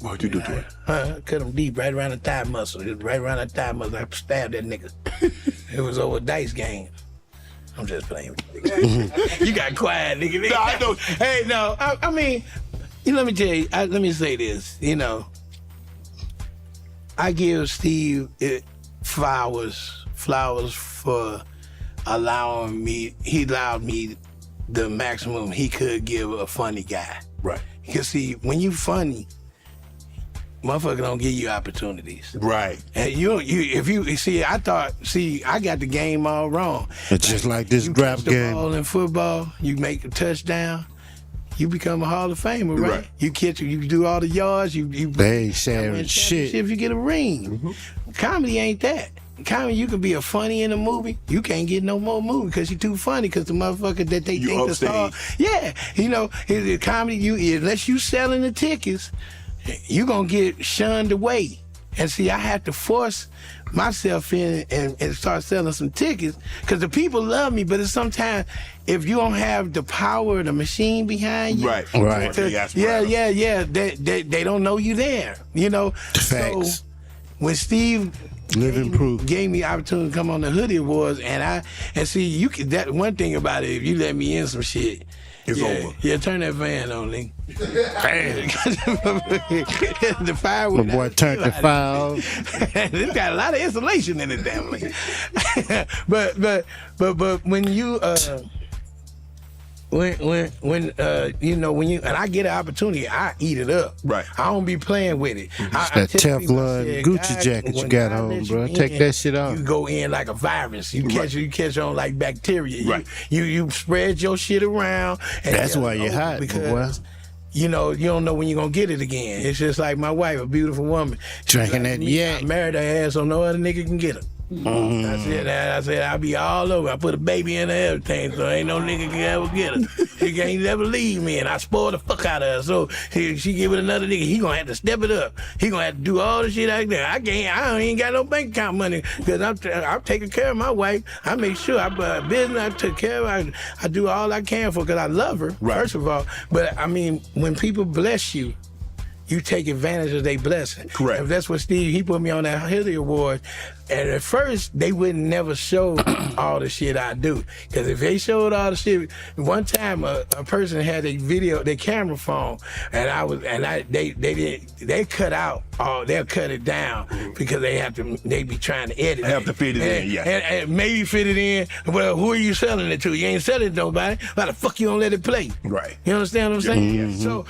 What'd you do to it? I cut him deep, right around the thigh muscle. Right around the thigh muscle. I stabbed that nigga. It was over a dice game. I'm just playing with you. You got quiet, nigga. No, I know. Hey, no, I mean, let me tell you, let me say this, I give Steve flowers for allowing me, he allowed me the maximum he could give a funny guy. Right. Because see, when you funny, motherfucker don't give you opportunities. Right. And I got the game all wrong. It's just like this You grab catch the game. ball in football, you make a touchdown, you become a Hall of Famer, right? Right. You do all the yards, you They ain't sharing win shit. championship, you get a ring. Comedy ain't that. Comedy, you can be a funny in a movie. You can't get no more movie because you're too funny because the motherfucker that they You think the star. upstage. Yeah, comedy, unless you selling the tickets, you gonna get shunned away. And see, I have to force myself in and start selling some tickets because the people love me, but it's sometimes if you don't have the power of the machine behind you, Right. Right. they don't know you there, Facts. So when Steve Living proof. gave me the opportunity to come on the Hoodie Awards, and see, you can, that one thing about it, if you let me in some shit, It's over. Yeah, turn that fan on, nigga. The fire. My boy turned the fire off. It's got a lot of insulation in it, damn thing. but when you when you and I get an opportunity, I eat it up. Right. I don't be playing with it. That Teflon Gucci jacket you got on, bro. Take that shit off. You go in like a virus. You catch on like bacteria. Right. You spread your shit around. And That's why you're hot, because you don't know when you're gonna get it again. It's just like my wife, a beautiful woman. Drinking that yak. I married her ass so no other nigga can get her. I said I'll be all over. I put a baby in her, everything, so ain't no nigga can ever get her. She can't never leave me, and I spoil the fuck out of her. So she give it another nigga, he gonna have to step it up. He gonna have to do all the shit like that. I ain't got no bank account money because I'm taking care of my wife. I make sure I business. I take care of her. I do all I can for because I love her. Right. First of all, but I mean when people bless you, you take advantage of their blessing. Correct. If that's what Steve, he put me on that Hilly Award. And at first, they wouldn't never show all the shit I do. Because if they showed all the shit, one time a person had a video, their camera phone, they cut out they'll cut it down because they be trying to edit. They have to fit it in, yeah. And maybe fit it in. Well, who are you selling it to? You ain't selling it to nobody. Why the fuck you don't let it play? Right. You understand what I'm saying?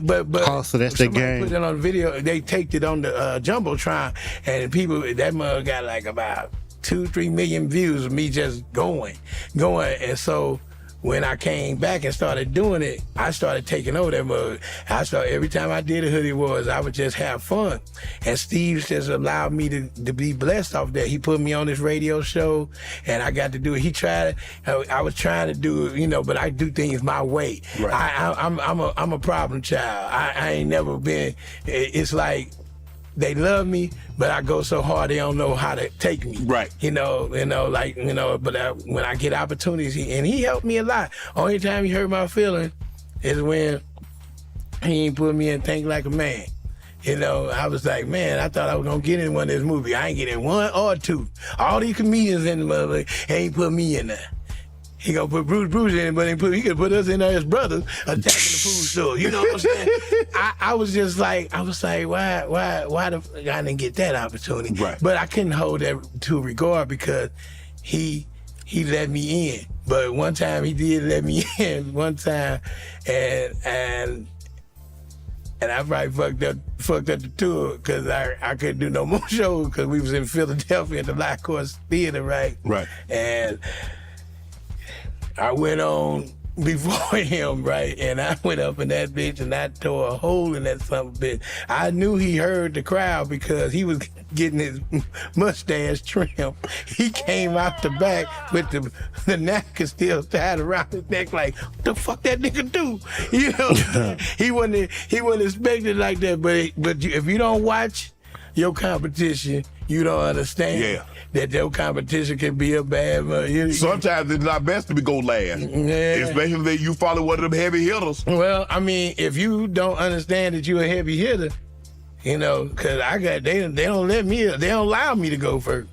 But Also, that's the somebody game. put it on video. They taped it on the Jumbotron, and people that mug got like about 2-3 million views of me just going. And so when I came back and started doing it, I started taking over that mug. Every time I did a Hoodie Awards, I would just have fun. And Steve just allowed me to be blessed off that. He put me on this radio show, and I got to do it. I was trying to do it, but I do things my way. Right. I'm a problem child. I ain't never been. It's like they love me, but I go so hard they don't know how to take me. Right. But when I get opportunities, and he helped me a lot. Only time he hurt my feelings is when he ain't put me in Think Like a Man. I was like, man, I thought I was gonna get in one of this movie. I ain't get in one or two. All these comedians in the motherfucker ain't put me in there. He gonna put Bruce in it, but he could put us in there as brothers attacking the food store. You know what I'm saying? I was like, why I didn't get that opportunity? Right. But I couldn't hold that to regard because he let me in. But one time he did let me in one time, and And I probably fucked up the tour because I couldn't do no more shows because we was in Philadelphia at the Live Course Theater, right? Right. And I went on before him, right? And I went up in that bitch and I tore a hole in that son of a bitch. I knew he heard the crowd because he was getting his mustache trimmed. He came out the back with the neck still tied around his neck like, what the fuck that nigga do? You know, he wasn't expecting like that, but if you don't watch your competition, you don't understand that your competition can be a bad one. Sometimes it's not best to go last, especially if you follow one of them heavy hitters. Well, I mean, if you don't understand that you're a heavy hitter, you know, because they don't allow me to go first.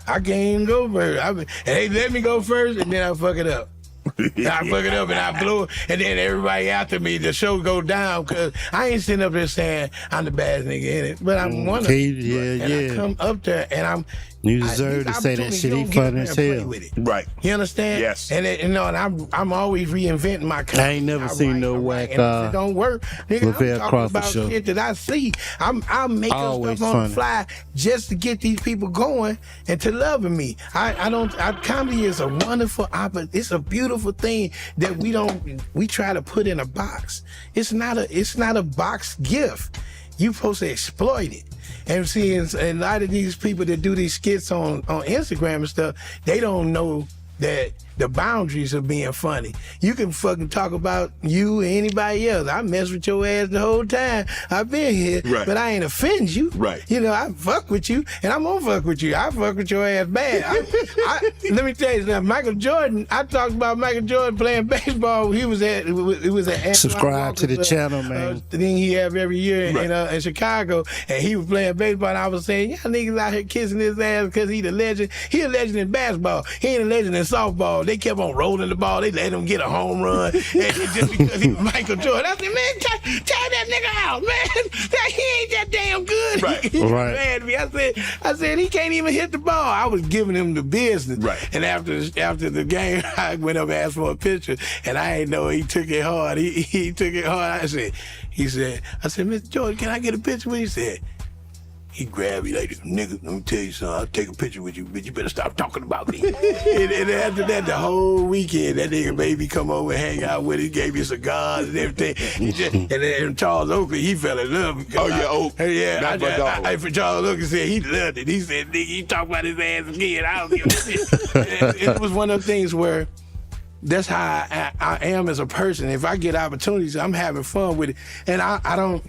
I can't even go first. And they let me go first, and then I fuck it up. I fuck it up and I blow it, and then everybody after me, the show go down because I ain't sitting up there saying I'm the baddest nigga in it, but I'm one of them. I come up there and you deserve to say that shit. He funny as hell. Right. You understand? Yes. And I'm always reinventing my content. I ain't never seen no whack. And if it don't work, nigga, I'm talking Crawford about show. shit that I see. I'm making stuff on the fly just to get these people going and to loving me. Comedy is a wonderful it's a beautiful thing that we try to put in a box. It's not a box gift. You supposed to exploit it. And see, a lot of these people that do these skits on Instagram and stuff, they don't know that the boundaries of being funny. You can fucking talk about you or anybody else. I mess with your ass the whole time I've been here, but I ain't offend you. Right. You know, I fuck with you, and I'm gonna fuck with you. I fuck with your ass bad. Let me tell you something. Michael Jordan, I talked about Michael Jordan playing baseball. It was at subscribe to the channel, man. The thing he have every year in Chicago, and he was playing baseball, and I was saying, y'all niggas out here kissing his ass because he the legend. He a legend in basketball. He ain't a legend in softball. They kept on rolling the ball. They let him get a home run and just because he was Michael Jordan. I said, man, tell that nigga out, man. He ain't that damn good. Right. He mad at me. I said, he can't even hit the ball. I was giving him the business. Right. And after the game, I went up and asked for a picture, and I ain't know he took it hard. He took it hard. I said, Mr. Jordan, can I get a picture with you? He said, he grabbed me like, nigga, let me tell you something. I'll take a picture with you, but you better stop talking about me. and after that, the whole weekend, that nigga made me come over and hang out with him. He gave me cigars and everything. And then Charles Oakley, he fell in love. For Charles Oakley said he loved it. He said, nigga, you talk about his ass again. I don't give a shit. It was one of those things where that's how I am as a person. If I get opportunities, I'm having fun with it. And I don't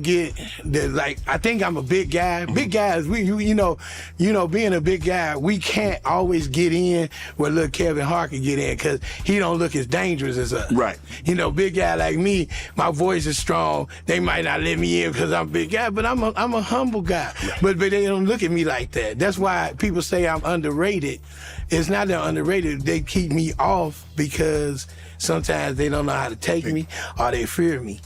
get the, like, I think I'm a big guy. Big guys, you know, being a big guy, we can't always get in where little Kevin Hart can get in because he don't look as dangerous as us. Right. You know, big guy like me, my voice is strong. They might not let me in because I'm a big guy, but I'm a humble guy. Right. But they don't look at me like that. That's why people say I'm underrated. It's not that I'm underrated. They keep me off because sometimes they don't know how to take me or they fear me.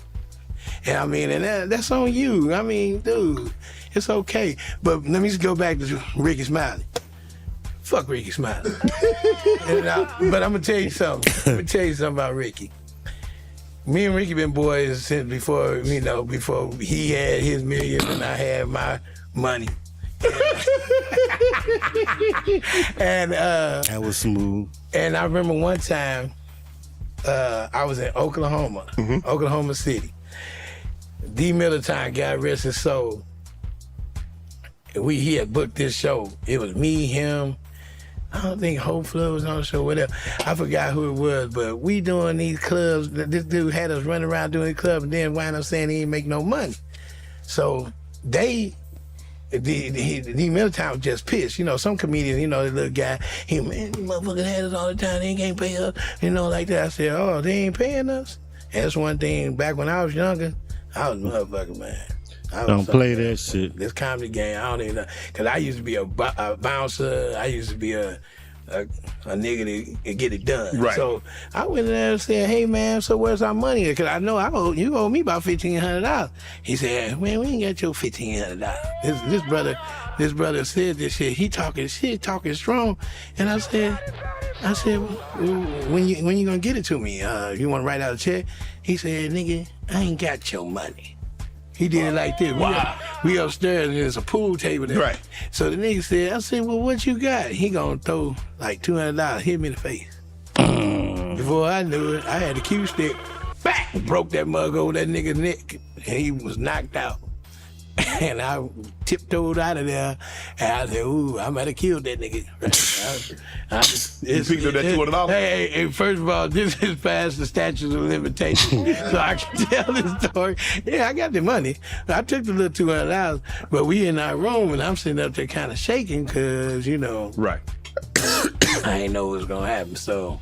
And I mean, and that's on you. I mean, dude, it's okay. But let me just go back to Ricky Smiley. Fuck Ricky Smiley. But I'm gonna tell you something. About Ricky. Me and Ricky been boys since before he had his millions and I had my money. And that was smooth. And I remember one time I was in Oklahoma, Oklahoma City. D. Militine, God rest his soul. He had booked this show. It was me, him. I don't think Hope Flood was on the show, whatever. I forgot who it was, but we doing these clubs. This dude had us running around doing these clubs and then wind up saying he ain't make no money. So D. Militine was just pissed. You know, some comedians, the little guy, man, these motherfuckers had us all the time. They ain't pay us, like that. I said, oh, they ain't paying us? And that's one thing, back when I was younger, I was a motherfucker, man. Don't play that shit. This comedy game, I don't even know. Because I used to be a bouncer. I used to be a a nigga to get it done. Right. So I went in there and said, hey man, so where's our money? Because I know you owe me about $1,500. He said, man, we ain't got your $1,500. This brother said this shit. He talking shit, talking strong. And I said, well, when you gonna get it to me? You want to write out a check? He said, nigga, I ain't got your money. He did it like this. Wow. We upstairs and there's a pool table there. Right. So the nigga said, I said, well, what you got? He gonna throw like $200, hit me in the face. Before I knew it, I had a cue stick, back, broke that mug over that nigga's neck, and he was knocked out. And I tiptoed out of there, and I said, ooh, I might have killed that nigga. You picked up that $200? Hey, first of all, this is past the statute of limitations, so I can tell this story. Yeah, I got the money. I took the little $200, but we in our room, and I'm sitting up there kind of shaking because, you know, Right. I ain't know what was going to happen, so...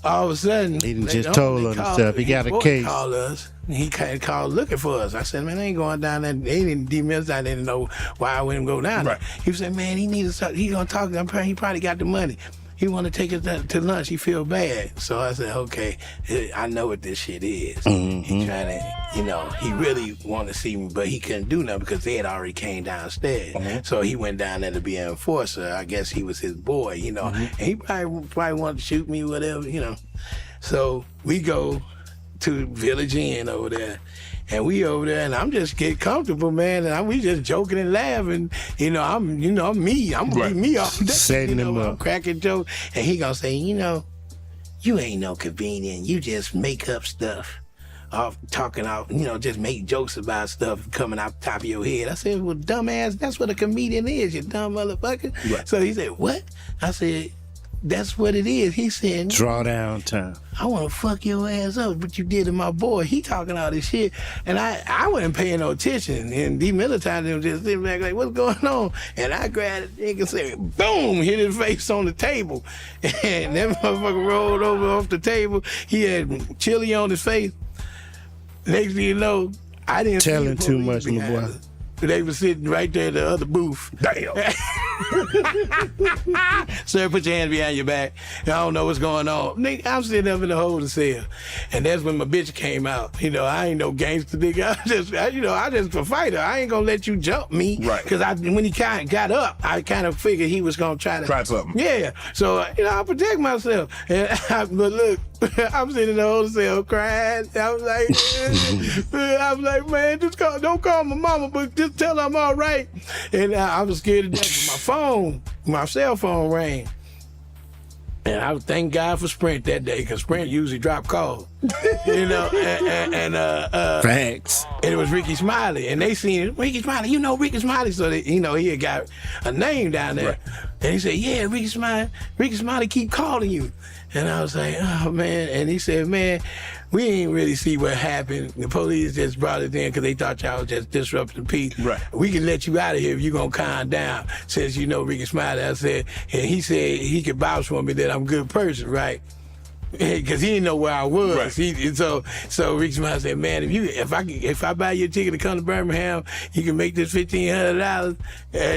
All of a sudden, He done just told on himself. He got a case. Called us. He called looking for us. I said, man, I ain't going down there. They didn't demills. I didn't know why I wouldn't go down there. Right. He said, man, he needs to. He gonna talk. He probably got the money. He want to take us to lunch. He feel bad. So I said, okay, I know what this shit is. He trying to, you know, he really want to see me, but he couldn't do nothing because they had already came downstairs. So he went down there to be an enforcer. I guess he was his boy, you know. And he probably wanted to shoot me, whatever, you know. So we go to Village Inn over there. And we over there, and I'm just getting comfortable, man. And we just joking and laughing. I'm me. I'm gonna be me all day. Setting him up. I'm cracking jokes. And he gonna say, you ain't no comedian. You just make up stuff. Talking out, just make jokes about stuff coming out the top of your head. I said, well, dumbass, that's what a comedian is, you dumb motherfucker. Right. So he said, what? I said, that's what it is. He said, Drawdown time. I want to fuck your ass up, but you did to my boy. He talking all this shit. And I wasn't paying no attention. And demilitarized him just sitting back like, what's going on? And I grabbed the nigga and said, boom, hit his face on the table. And that motherfucker rolled over off the table. He had chili on his face. Next thing you know, I didn't Telling see too much, my boy. us. They were sitting right there in the other booth. Damn. Sir, put your hands behind your back. I don't know what's going on. Nigga, I'm sitting up in the holding cell. And that's when my bitch came out. I ain't no gangster nigga. I just a fighter. I ain't gonna let you jump me. Right. Because when he kind of got up, I kind of figured he was gonna try something. Yeah. So, I protect myself. But look, I'm sitting in the holding cell crying. I was like, man, don't call my mama, but just tell her I'm all right. And I was scared to death. But my cell phone rang. And I thank God for Sprint that day, because Sprint usually drop calls. Facts. And it was Ricky Smiley. And they seen it, Ricky Smiley, Ricky Smiley. So, he had got a name down there. Right. And he said, yeah, Ricky Smiley keep calling you. And I was like, oh, man. And he said, man, we ain't really see what happened. The police just brought it in because they thought y'all was just disrupting the peace. Right. We can let you out of here if you going to calm down, since you know Ricky Smiley. I said, and he said he could vouch for me that I'm a good person, right? Because he didn't know where I was. Right. So Ricky Smiley said, man, if I buy you a ticket to come to Birmingham, you can make this $1,500.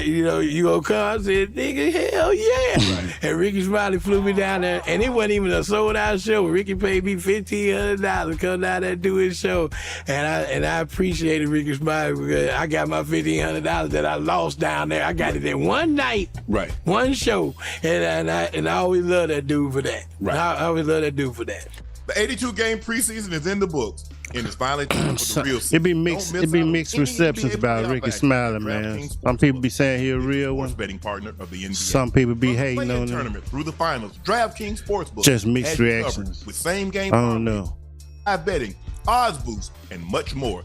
You gonna come? I said, nigga, hell yeah. Right. And Ricky Smiley flew me down there, and it wasn't even a sold out show. Ricky paid me $1,500 to come down there and do his show, and I appreciated Ricky Smiley because I got my $1,500 that I lost down there. I got it in one night, Right. one show, and I always love that dude for that. Right. I always love that dude for that. The 82 game preseason is in the books, and it's finally time for the real season. It be mixed receptions about Ricky Smiley, man. Some people be saying he a real one. Betting partner of the NBA. Some people be hating on him. Tournament through the finals. DraftKings Sportsbook. Just mixed reactions. With same game. I don't know. Live betting, odds boost, and much more.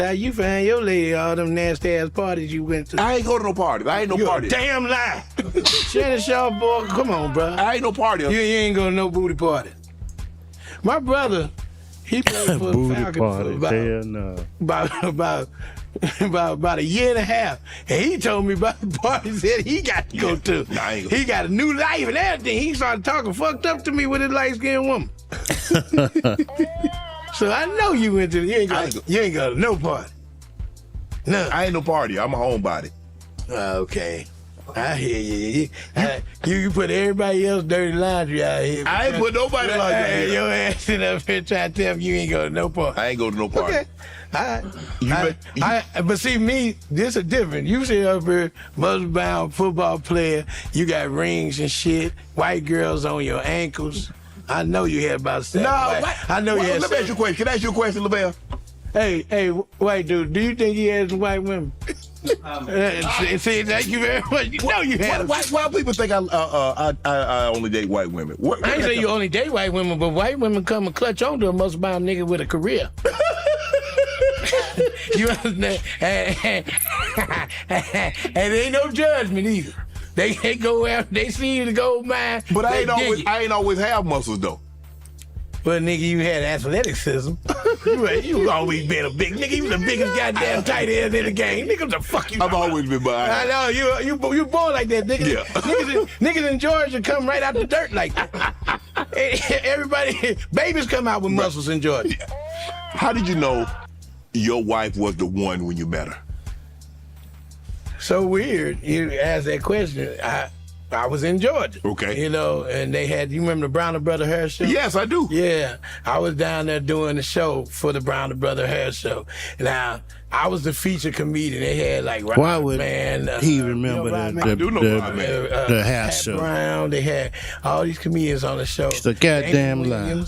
Now you find your lady all them nasty ass parties you went to. I ain't go to no parties. I ain't no You party. a damn lie. Shannon Sharp, boy, come on, bro. I ain't no party. You ain't going to no booty party. My brother, he played for the Booty Falcons party. Hell no. about a year and a half, and he told me about the parties that he got to go to. Nah, I ain't gonna- He got a new life and everything. He started talking fucked up to me with his light-skinned woman. So I know you went to. You ain't got to no party. No. I ain't no party. I'm a homebody. Okay. I hear you. You put everybody else dirty laundry out here. I ain't put nobody like that. Your ass sitting up here trying to tell me you ain't go to no party. I ain't go to no party. Okay. But see, me, this is different. You sit up here, muscle-bound football player, you got rings and shit, white girls on your ankles. I know you had about 7. I know you had. Let me ask you a question. Can I ask you a question, Lavell? Hey, white dude, do you think he had some white women? See, thank you very much. You know you had. Why people think I only date white women? I ain't say you only date white women, but white women come and clutch onto a muscle-bound nigga with a career. You understand? And there ain't no judgment either. They go out, they see you the gold mine. But I ain't always have muscles though. But nigga, you had athleticism. You always been a big nigga. You was the biggest goddamn tight end in the game. Nigga, what the fuck you? I've always been behind. I know you born like that, nigga. Yeah. Niggas in Georgia come right out the dirt like that. Everybody, babies come out with muscles in Georgia. How did you know your wife was the one when you met her? So weird. You asked that question. I was in Georgia. Okay. You know, and they had, you remember the Brown and Brother Hair Show? Yes, I do. Yeah. I was down there doing the show for the Brown and Brother Hair Show. Now, I was the featured comedian. They had like Why would he remember the hair show? Brown. They had all these comedians on the show. It's the goddamn lie.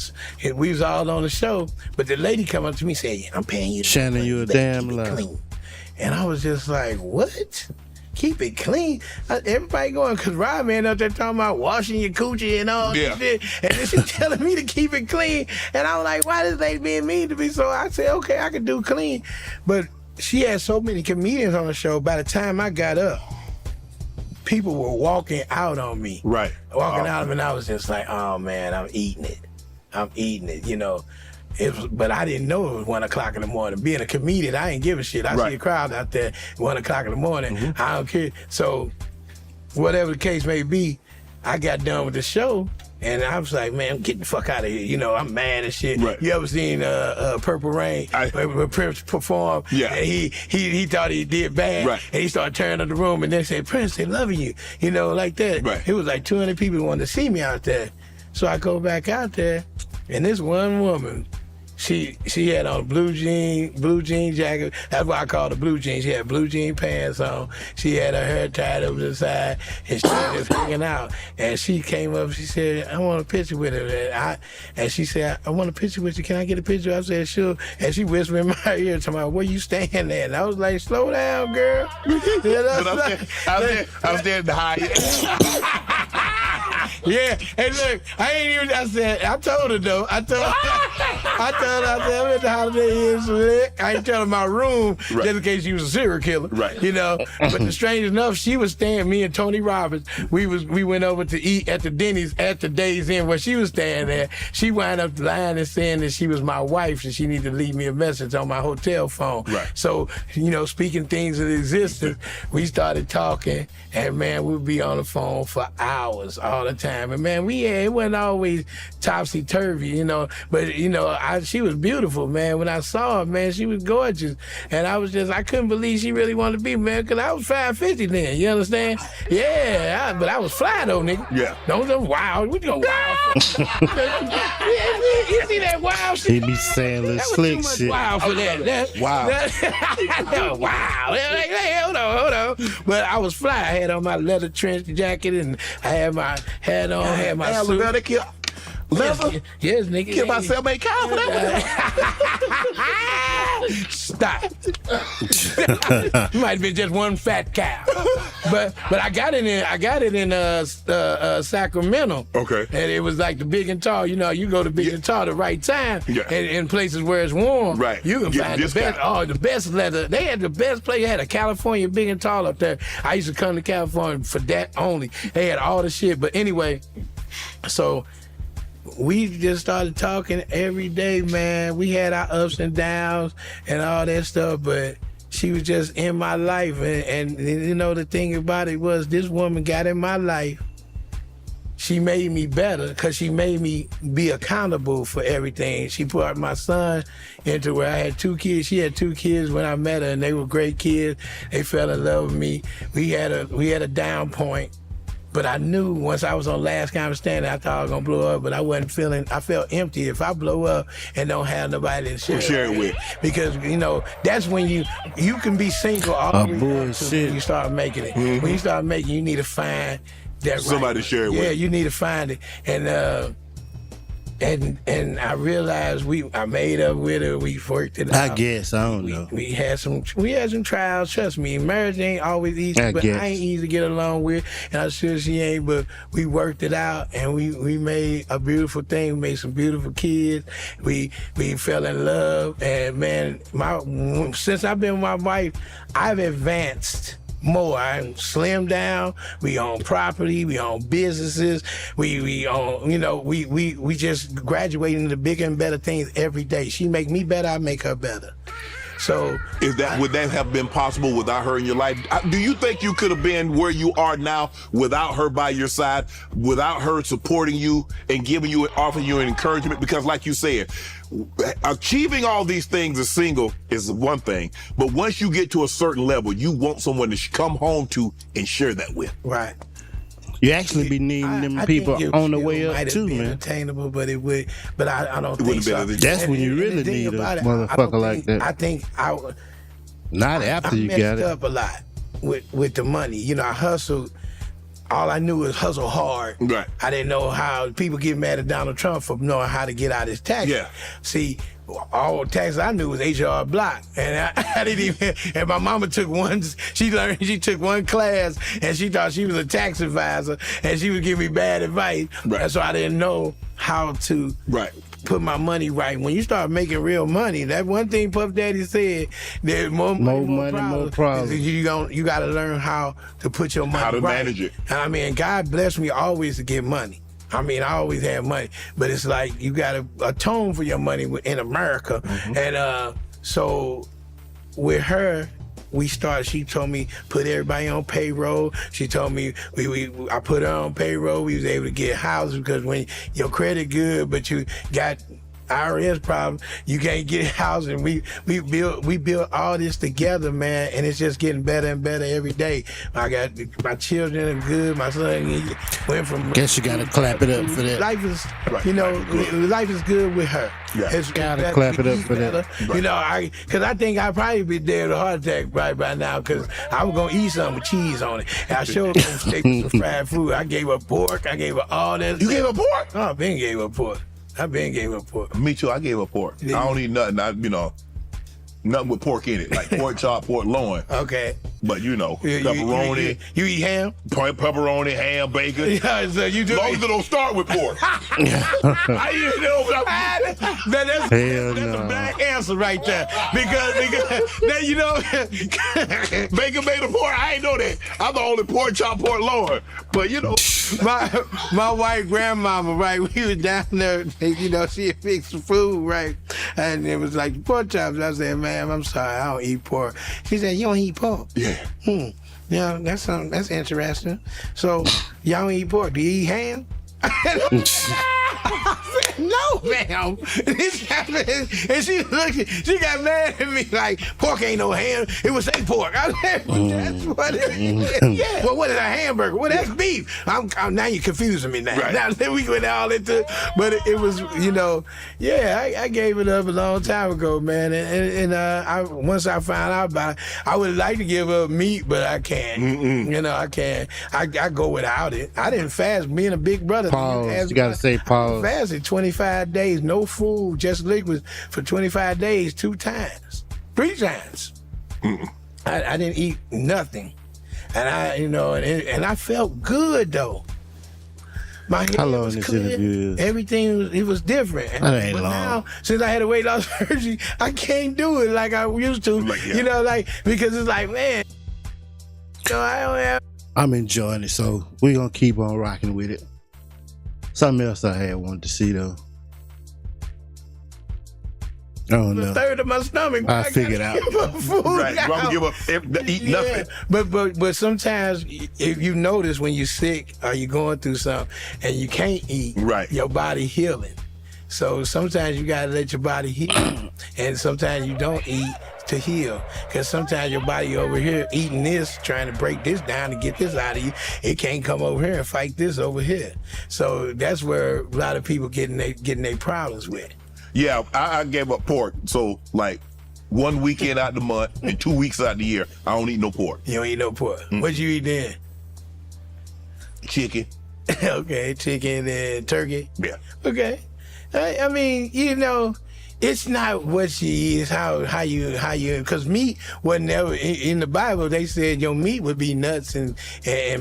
We was all on the show, but the lady come up to me and said, I'm paying you. Shannon, you a damn lie. And I was just like, what? Keep it clean. Everybody going, because Rob man up there talking about washing your coochie and all this shit. And then she telling me to keep it clean. And I was like, why this lady being mean to me? So I said, okay, I can do clean. But she had so many comedians on the show, by the time I got up, people were walking out on me. Right. Walking out, and I was just like, oh man, I'm eating it, you know. But I didn't know it was 1 o'clock in the morning. Being a comedian, I ain't give a shit. I see a crowd out there at 1 o'clock in the morning. Mm-hmm. I don't care. So, whatever the case may be, I got done with the show, and I was like, man, get the fuck out of here. You know, I'm mad as shit. Right. You ever seen Purple Rain? When Prince performed? Yeah. And he thought he did bad. Right. And he started tearing up the room, and they said, Prince, they loving you. You know, like that. Right. It was like 200 people wanted to see me out there. So I go back out there, and this one woman, She had on a blue jean jacket. That's why I call her blue jeans. She had blue jean pants on. She had her hair tied over the side, and she was just hanging out. And she came up. She said, "I want a picture with her." And she said, "I want a picture with you. Can I get a picture?" I said, "Sure." And she whispered in my ear, talking about, "Where you staying at?" And I was like, "Slow down, girl." I was there in the high. Yeah, and look, I told her though. I told her, I'm at the Holiday Inn Select. I ain't telling my room just in case she was a serial killer. Right. You know. But the strange enough, she was staying, me and Tony Roberts, we went over to eat at the Denny's at the Days Inn where she was staying there. She wound up lying and saying that she was my wife and she needed to leave me a message on my hotel phone. Right. So, you know, speaking things into existence, we started talking, and man, we'd be on the phone for hours all the time. And man, it wasn't always topsy-turvy, you know, but you know, she was beautiful, man. When I saw her, man, she was gorgeous. And I couldn't believe she really wanted to be, man, because I was 5'50" then, you understand? Yeah, but I was fly though, nigga. Yeah. Don't wild. What you gonna wild for? You see that wild shit? He be saying little slick shit. Wild for that. Wow. Wow. Hey, hold on. But I was fly. I had on my leather trench jacket and I had my hat on, had my suit. Leather? Yes, nigga. Give myself a cow for that. Stop. Might have been just one fat cow. But I got it in Sacramento. Okay. And it was like the Big and Tall. You know, you go to Big and Tall the right time. Yeah. And in places where it's warm. Right. You can Get find the best. Oh, the best leather. They had the best place. They had a California Big and Tall up there. I used to come to California for that only. They had all the shit. But anyway, so we just started talking every day, man. We had our ups and downs and all that stuff, but she was just in my life. And you know, the thing about it was this woman got in my life. she made me better because she made me be accountable for everything. She put my son into where I had 2 kids. She had 2 kids when I met her, and they were great kids. They fell in love with me. We had a down point. But I knew once I was on Last Common Standing, I thought I was gonna blow up, but I felt empty if I blow up and don't have nobody to share it with. Because, you know, that's when you can be single all the way up to when you start making it. When you start making, you need to find that somebody to share it with. Yeah, you need to find it. And I realized I made up with her. We worked it out. I guess I don't know. We had some trials. Trust me, marriage ain't always easy, but I ain't easy to get along with, and I'm sure she ain't. But we worked it out, and we made a beautiful thing. We made some beautiful kids. We fell in love, and man, since I've been with my wife, I've advanced more. I slimmed down. We own property. We own businesses. We own, you know, we just graduate into bigger and better things every day. She make me better. I make her better. So would that have been possible without her in your life? Do you think you could have been where you are now without her by your side, without her supporting you and offering you an encouragement? Because like you said, achieving all these things as single is one thing, but once you get to a certain level, you want someone to come home to and share that with. Right. You actually be needing them people on the way up too, man. Attainable, but it would. But I don't think so. That's when you really need a motherfucker like that. I think not after you got it. I messed up a lot with the money. You know, I hustled. All I knew was hustle hard. Right. I didn't know how people get mad at Donald Trump for knowing how to get out his taxes. Yeah. See, all the taxes I knew was HR Block, and I didn't even. And my mama took one. She took one class, and she thought she was a tax advisor, and she would give me bad advice. Right. And so I didn't know how to put my money right. When you start making real money, that one thing Puff Daddy said, there's more money, more problems. You got to learn how to put your money how to right. manage it. And I mean, God blessed me always to get money. I mean, I always had money, but it's like you got to atone for your money in America. And so with her, she told me put everybody on payroll. She told me I put her on payroll. We was able to get houses because when your credit good, but you got IRS problem, you can't get housing. We built all this together, man, and it's just getting better and better every day. I got my children are good. My son went from. Guess you gotta clap it up for that. Life is, life is good with her. Yeah. It's gotta clap it up for that. You know, because I think I'd probably be dead of a heart attack right by now because I was gonna eat something with cheese on it. And I sure gonna stick with some fried food. I gave her pork. I gave her all that. You gave her pork? Oh, Ben gave her pork. I been gave up pork. Me too. I gave up pork. Yeah. I don't eat nothing. Nothing with pork in it, like pork chop, pork loin. Okay. But pepperoni. You eat ham? Pepperoni, ham, bacon. Yeah, so you do. As long as it don't start with pork. That's a bad answer right there. Because bacon made of pork. I ain't know that. I'm the only pork chop, pork loin. But my white grandmama, right? We was down there. She had fixed some food, right? And it was like pork chops. I said, "Ma'am, I'm sorry, I don't eat pork." She said, "You don't eat pork?" Yeah. Yeah, that's interesting. So y'all don't eat pork. Do you eat ham? No, ma'am. This happened, and she got mad at me like, pork ain't no ham. It was say pork. I said, that's what it is. Yeah. Well, what is a hamburger? Well, that's beef. Now you're confusing me now. Right. Now then we went all into, but it was, I gave it up a long time ago, man. And once I found out about it, I would like to give up meat, but I can't. I can't. I go without it. I didn't fast. Being a big brother. Pause. You gotta say pause. I fasted 25 days, no food, just liquids for 25 days, 3 times. I didn't eat nothing, and I felt good though. My head How long was this clear. interview is? Everything it was different. That ain't but long. now, since I had a weight loss surgery, I can't do it like I used to. Because it's like, man, I don't have. I'm enjoying it, so we're gonna keep on rocking with it. Something else I had wanted to see though. Oh, a no. third of my stomach. I figured gotta out. give up food Right. now. I'm gonna give up eat nothing. But sometimes if you notice when you're sick or you're going through something and you can't eat, Right. your body healing. So sometimes you gotta let your body heal, and sometimes you don't eat to heal, because sometimes your body over here eating this, trying to break this down to get this out of you, it can't come over here and fight this over here. So that's where a lot of people getting their problems with. Yeah, I gave up pork. So like 1 weekend out the month and 2 weeks out the year, I don't eat no pork. You don't eat no pork. What you eat then? Chicken. Okay, chicken and turkey. Yeah. Okay. I mean, it's not what you eat, it's how you, because meat wasn't ever, in the Bible, they said your meat would be nuts and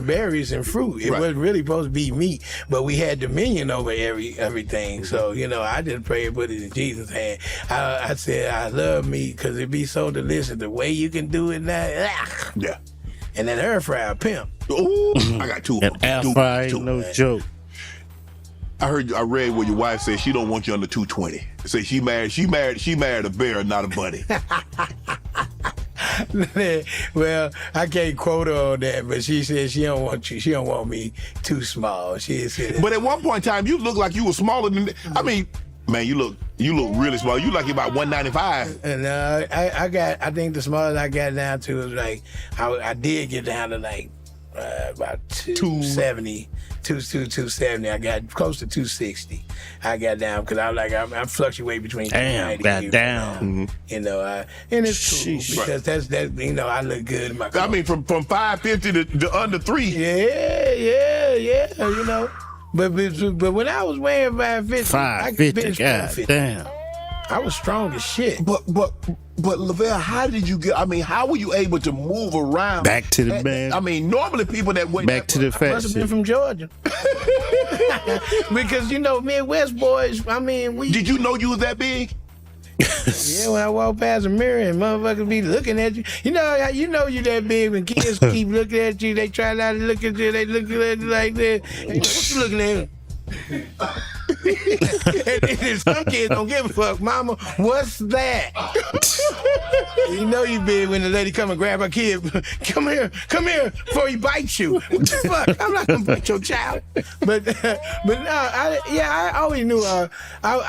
berries and fruit. It wasn't really supposed to be meat, but we had dominion over everything. So, I just pray and put it in Jesus' hand. I said, I love meat because it be so delicious. The way you can do it now, Yeah. and that air fryer pimp. Ooh, I got two. That air fryer ain't no joke. I read where your wife said she don't want you under 220. Say she married a bear, not a bunny. Well, I can't quote her on that, but she said she don't want you. She don't want me too small. She said. But at one point in time, you looked like you were smaller than. I mean, man, you look really small. You like about 195. And I think the smallest I got down to was like I did get down to like about 270. 270. I got close to 260. I got down because I was like I fluctuate between. Damn, got down. And it's cool because that's I look good in my clothes. I mean, from 550 to under 3. Yeah. But when I was weighing 550, 550, god damn. I was strong as shit. But Lavell, how did you get? I mean, how were you able to move around? Back to the band. I mean, normally people that weigh back to the fat Must have been shit. from Georgia. Because Midwest boys. I mean, we. Did you know you was that big? Yeah, when I walk past a mirror and motherfuckers be looking at you. You that big when kids keep looking at you. They try not to look at you. They look at you like that. And what you looking at? And then some kids don't give a fuck. Mama, what's that? You big when the lady come and grab her kid. Come here before he bites you. What the fuck? I'm not gonna bite your child. But no, I always knew I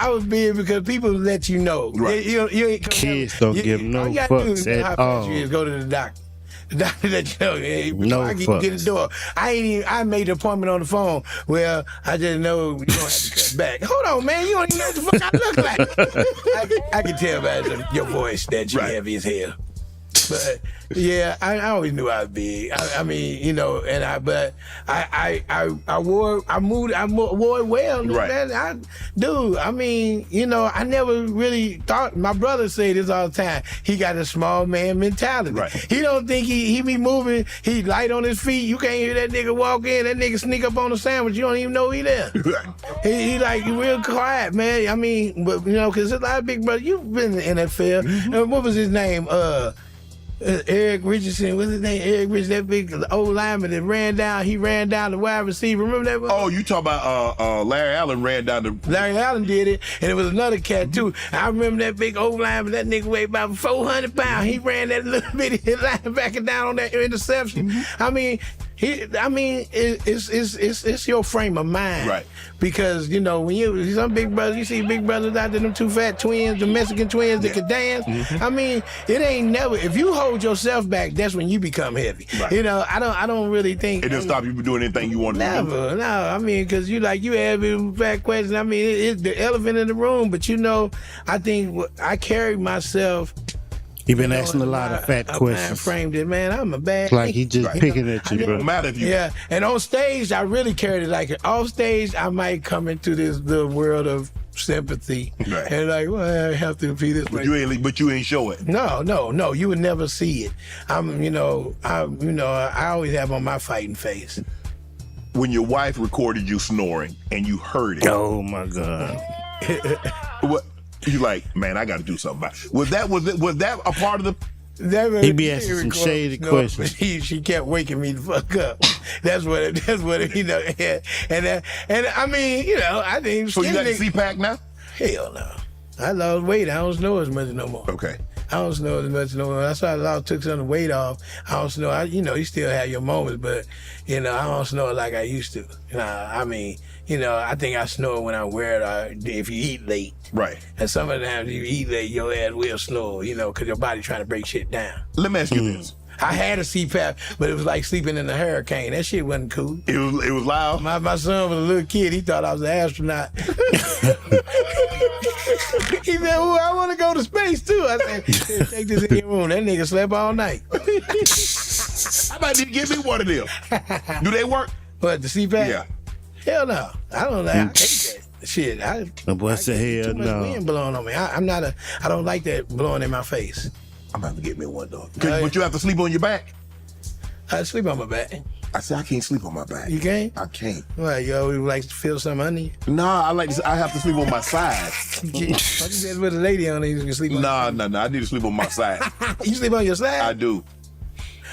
was big because people let you know. Right. You ain't Kids don't give no fucks at all. You go to the doctor. The doctor let you know, hey, No I can fucks. get the door. I made the appointment on the phone. Well, I just know you don't have to cut back. Hold on, man. You don't even know what the fuck I look like. I can tell by your voice that you're heavy as hell. But yeah, I always knew I was big. I mean, but I wore it well. Right. I never really thought. My brother say this all the time. He got a small man mentality. Right. He don't think he be moving. He light on his feet. You can't hear that nigga walk in. That nigga sneak up on a sandwich. You don't even know he there. He like real quiet, man. I mean, but because a lot of big brothers. You've been in the NFL. What was his name? Eric Richardson, what's his name? Eric Richardson, that big old lineman that ran down the wide receiver. Remember that one? Oh, you talking about Larry Allen ran down the. Larry Allen did it, and it was another cat too. I remember that big old lineman, that nigga weighed about 400 pounds. He ran that little bitty linebacker down on that interception. I mean, it's your frame of mind. Right. Because, when some big brothers, you see big brothers out there, them two fat twins, the Mexican twins that can dance. I mean, it ain't never, if you hold yourself back, that's when you become heavy. Right. I don't really think. It didn't stop you from doing anything you wanted to do. Never, no. I mean, because you have a fat question. I mean, it's the elephant in the room, but I think I carry myself. He been asking a lot of fat questions. Framed it, man. I'm a bad. Like he just picking at you, It bro. don't matter if you. Yeah, and on stage, I really carried it like it. Off stage, I might come into the world of sympathy, Right. and like, well, I have to be this way. But you ain't show it. No, you would never see it. I always have on my fighting face. When your wife recorded you snoring and you heard it, Oh my god. what you like? Man, I got to do something about it. Was that a part of the? He be asking some shady questions. She kept waking me the fuck up. That's what and I mean, I think. So you got the CPAC now? Hell no. I lost weight. I don't snore as much no more. Okay. I don't snore as much no more. That's why I took some of the weight off. I don't snore. You still have your moments, but, I don't snore like I used to. I mean, I think I snore when I wear it, if you eat late. Right. And some of the times you eat late, your ass will snore, because your body trying to break shit down. Let me ask you this. I had a CPAP, but it was like sleeping in a hurricane. That shit wasn't cool. It was loud? My son was a little kid. He thought I was an astronaut. He said, "Oh, I want to go to space too." I said, "Take this in your room." That nigga slept all night. How about you give me one of them? Do they work? What, the CPAP? Yeah. Hell no. I don't know. I hate that shit. The boy said, "Hell too much no." wind blowing on me. I don't like that blowing in my face. I'm about to get me one, though. But you have to sleep on your back? I sleep on my back. I said I can't sleep on my back. You can't? I can't. Well, you always like to feel something under you? Nah, I have to sleep on my side. Why you said with a lady on it, you can sleep on Nah. I need to sleep on my side. You sleep on your side? I do.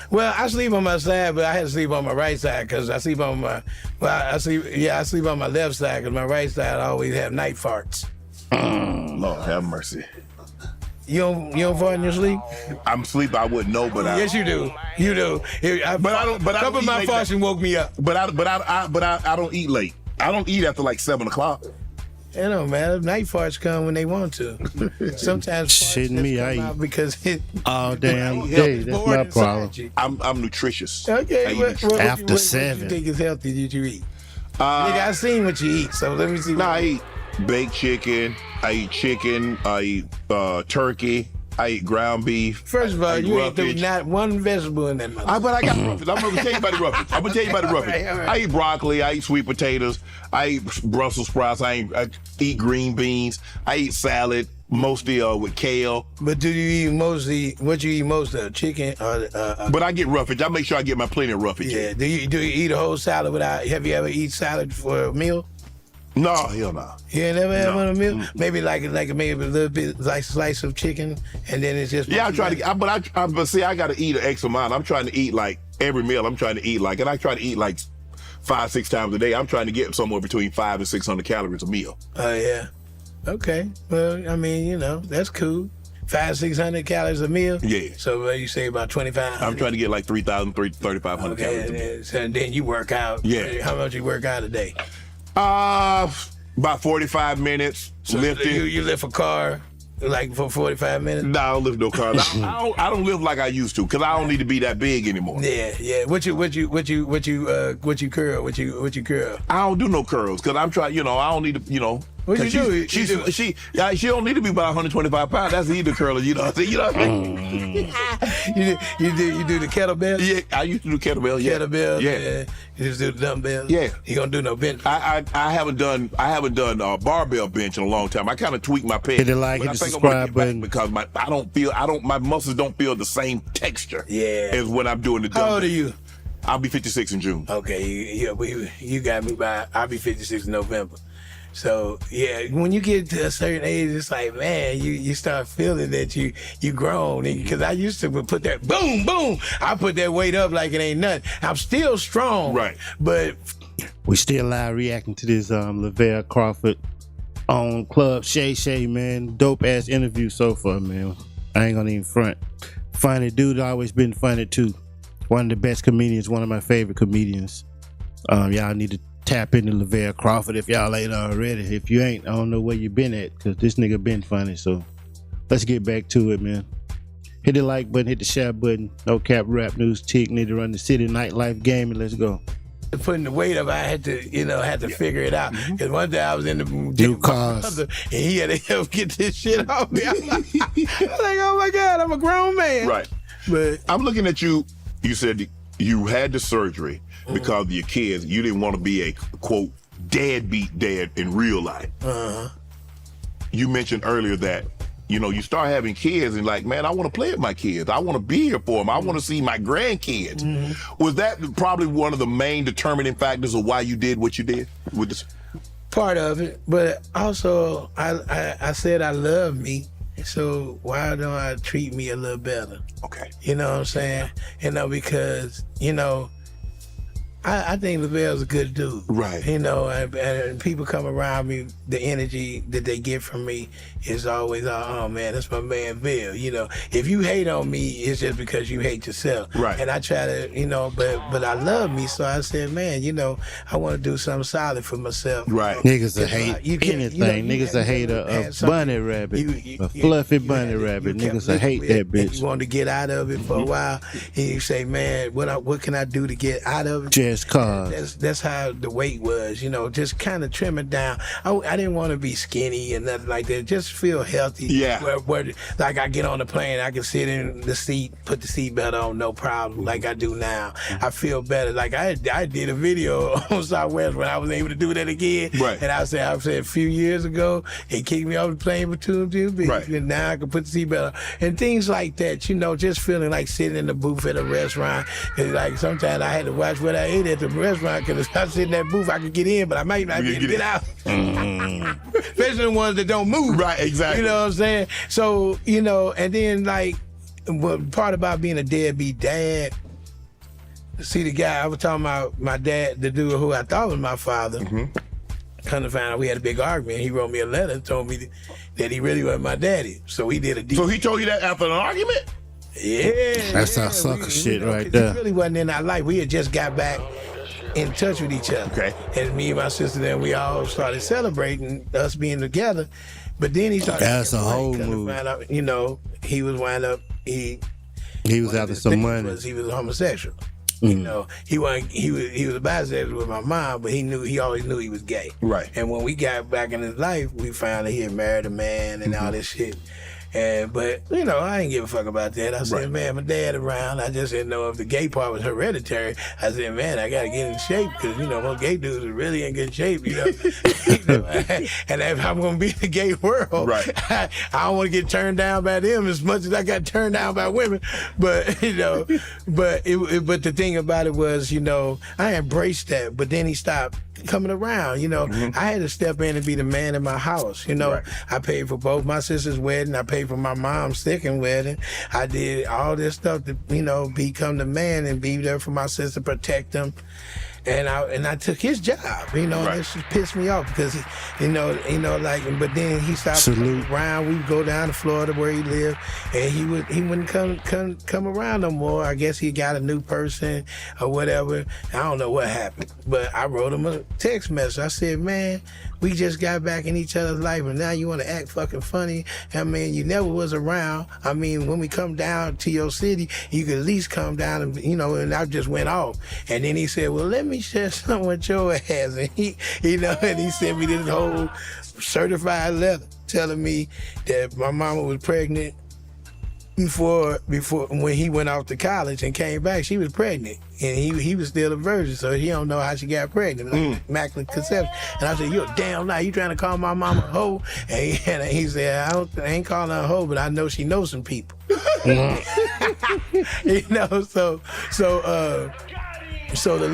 Well, I sleep on my side, but I had to sleep on my right side because I sleep on my. I sleep on my left side because my right side I always have night farts. Lord have mercy. You don't fart in your sleep? I'm asleep. I wouldn't know, but Yes, you do. You do. But I don't. But a couple of my farts woke me up. But I don't eat late. I don't eat after like 7 o'clock. It don't matter. Night farts come when they want to. Sometimes farts Shitting me, I out because all damn day. That's my problem. I'm nutritious. Okay. After what 7. you think is healthy that you eat? Nigga, I seen what you eat, so let me see. I eat baked chicken. I eat chicken. I eat turkey. I eat ground beef. First of all, you ain't roughage. not one vegetable in that motherfucker. But I got roughage. I'm gonna tell you about the roughage. I'm gonna tell you about the roughage. All right. I eat broccoli. I eat sweet potatoes. I eat Brussels sprouts. I eat green beans. I eat salad, mostly with kale. But do you eat mostly what you eat most of? Chicken or? But I get roughage. I make sure I get my plenty of roughage. Yeah. Do you eat a whole salad without? Have you ever eat salad for a meal? No, hell no. You ain't never had one a meal? Maybe like maybe a little bit like slice of chicken, and then it's just. Yeah, I'm trying to. But see, I got to eat an X amount. I'm trying to eat like every meal. I'm trying to eat like, and I try to eat like 5-6 times a day. I'm trying to get somewhere between 500 and 600 calories a meal. Oh yeah. Okay. Well, I mean, that's cool. 500-600 calories a meal. Yeah. So you say about 2,500. I'm trying to get like 3,000, 3,500 calories a meal. Okay. So then you work out. Yeah. How much you work out a day? About 45 minutes So lifting. You lift a car like for 45 minutes? No, I don't lift no cars. I don't live like I used to because I don't need to be that big anymore. Yeah. What you curl? I don't do no curls because I'm trying. I don't need to. What you do? She don't need to be about 125 pounds. That's either curler. You know what I mean? You do the kettlebell? Yeah, I used to do kettlebell. Yeah. Kettlebell? Yeah. You just do the dumbbell? Yeah. You gonna do no bench? I haven't done barbell bench in a long time. I kind of tweak my pec. Hit the like, but hit the I think I'm gonna subscribe get back button. because my muscles don't feel the same texture. Yeah. As when I'm doing the dumbbell. How old are you? I'll be 56 in June. Okay, you got me by. I'll be 56 in November. So yeah, when you get to a certain age, it's like, man, you start feeling that you grown. Because I used to put that boom, I put that weight up like it ain't nothing. I'm still strong, Right. But We still live reacting to this Lavell Crawford on Club Shay, man. Dope ass interview so far, man. I ain't gonna even front. Funny dude, always been funny too. One of the best comedians, one of my favorite comedians. Y'all need to tap into Lavell Crawford if y'all ain't already. If you ain't, I don't know where you been at, because this nigga been funny. So let's get back to it, man. Hit the like button, hit the share button. No cap rap news tick, need to run the city nightlife game, and let's go. putting the weight up, I had to, figure it out. Because one day I was in the New cars. and he had to help get this shit off me. I'm like, oh my God, I'm a grown man. Right. But I'm looking at you. You said you had the surgery because of your kids. You didn't want to be a, quote, deadbeat dad in real life. You mentioned earlier that, you start having kids and like, man, I want to play with my kids. I want to be here for them. I want to see my grandkids. Was that probably one of the main determining factors of why you did what you did with this? part of it, but also I said I love me. So why don't I treat me a little better? Okay. You know what I'm saying? Because, I think Lavell's a good dude. Right. You know, and people come around me, the energy that they get from me is always, oh man, that's my man Bill. You know, if you hate on me, it's just because you hate yourself. Right. And I try to, you know, but I love me, so I said, man, you know, I want to do something solid for myself. Right. Niggas that hate anything. Niggas that hate a bunny rabbit, a fluffy bunny rabbit. Niggas that hate that bitch. You want to get out of it for a while, and you say, man, what can I do to get out of it? Just cause. That's how the weight was, you know, just kind of trim it down. I didn't want to be skinny and nothing like that. Just feel healthy. Yeah. Where like I get on the plane, I can sit in the seat, put the seatbelt on, no problem, like I do now. I feel better. Like I did a video on Southwest when I was able to do that again. Right. And I said a few years ago, it kicked me off the plane for 2 weeks. Right. And now I can put the seatbelt on. And things like that, you know, just feeling like sitting in the booth at a restaurant. Cause like sometimes I had to watch what I ate at the restaurant, because if I sit in that booth, I could get in, but I might not be able to get out. Especially the ones that don't move. Right, exactly. You know what I'm saying? So, you know, and then like, what part about being a deadbeat dad, see the guy, I was talking about my dad, the dude who I thought was my father. Come to find out we had a big argument. He wrote me a letter and told me that he really wasn't my daddy. So he did a deep. So he told you that after an argument? Yeah. That's our sucker shit right there. He really wasn't in our life. We had just got back in touch with each other. Okay. And me and my sister, then we all started celebrating us being together. But then he started. That's a whole move. Find out, you know, he was wind up. He was after some money. He was homosexual. You know, he was a bisexual with my mom, but he always knew he was gay. Right. And when we got back in his life, we found that he had married a man and all this shit. But, you know, I didn't give a fuck about that. I said, man, my dad around. I just didn't know if the gay part was hereditary. I said, man, I got to get in shape because, you know, most gay dudes are really in good shape, you know. And if I'm going to be in the gay world, I don't want to get turned down by them as much as I got turned down by women. But, you know, but the thing about it was, you know, I embraced that, but then he stopped coming around, you know. I had to step in and be the man in my house, you know. I paid for both my sister's wedding. I paid for my mom's second wedding. I did all this stuff to, you know, become the man and be there for my sister, protect them. And I took his job, you know. And this just pissed me off because, you know, like. But then he stopped coming around. We'd go down to Florida where he lived, and he wouldn't come around no more. I guess he got a new person or whatever. I don't know what happened, but I wrote him a text message. I said, man, we just got back in each other's life, and now you want to act fucking funny. I mean, you never was around. I mean, when we come down to your city, you could at least come down and, you know. And I just went off, and then he said, well, let me share something with your ass. And he, you know, and he sent me this whole certified letter telling me that my mama was pregnant before when he went off to college and came back. She was pregnant, and he was still a virgin, so he don't know how she got pregnant. Like immaculate conception. And I said, you're a damn lie. You trying to call my mama a hoe? And he said, I ain't calling her a hoe, but I know she knows some people. You know, so the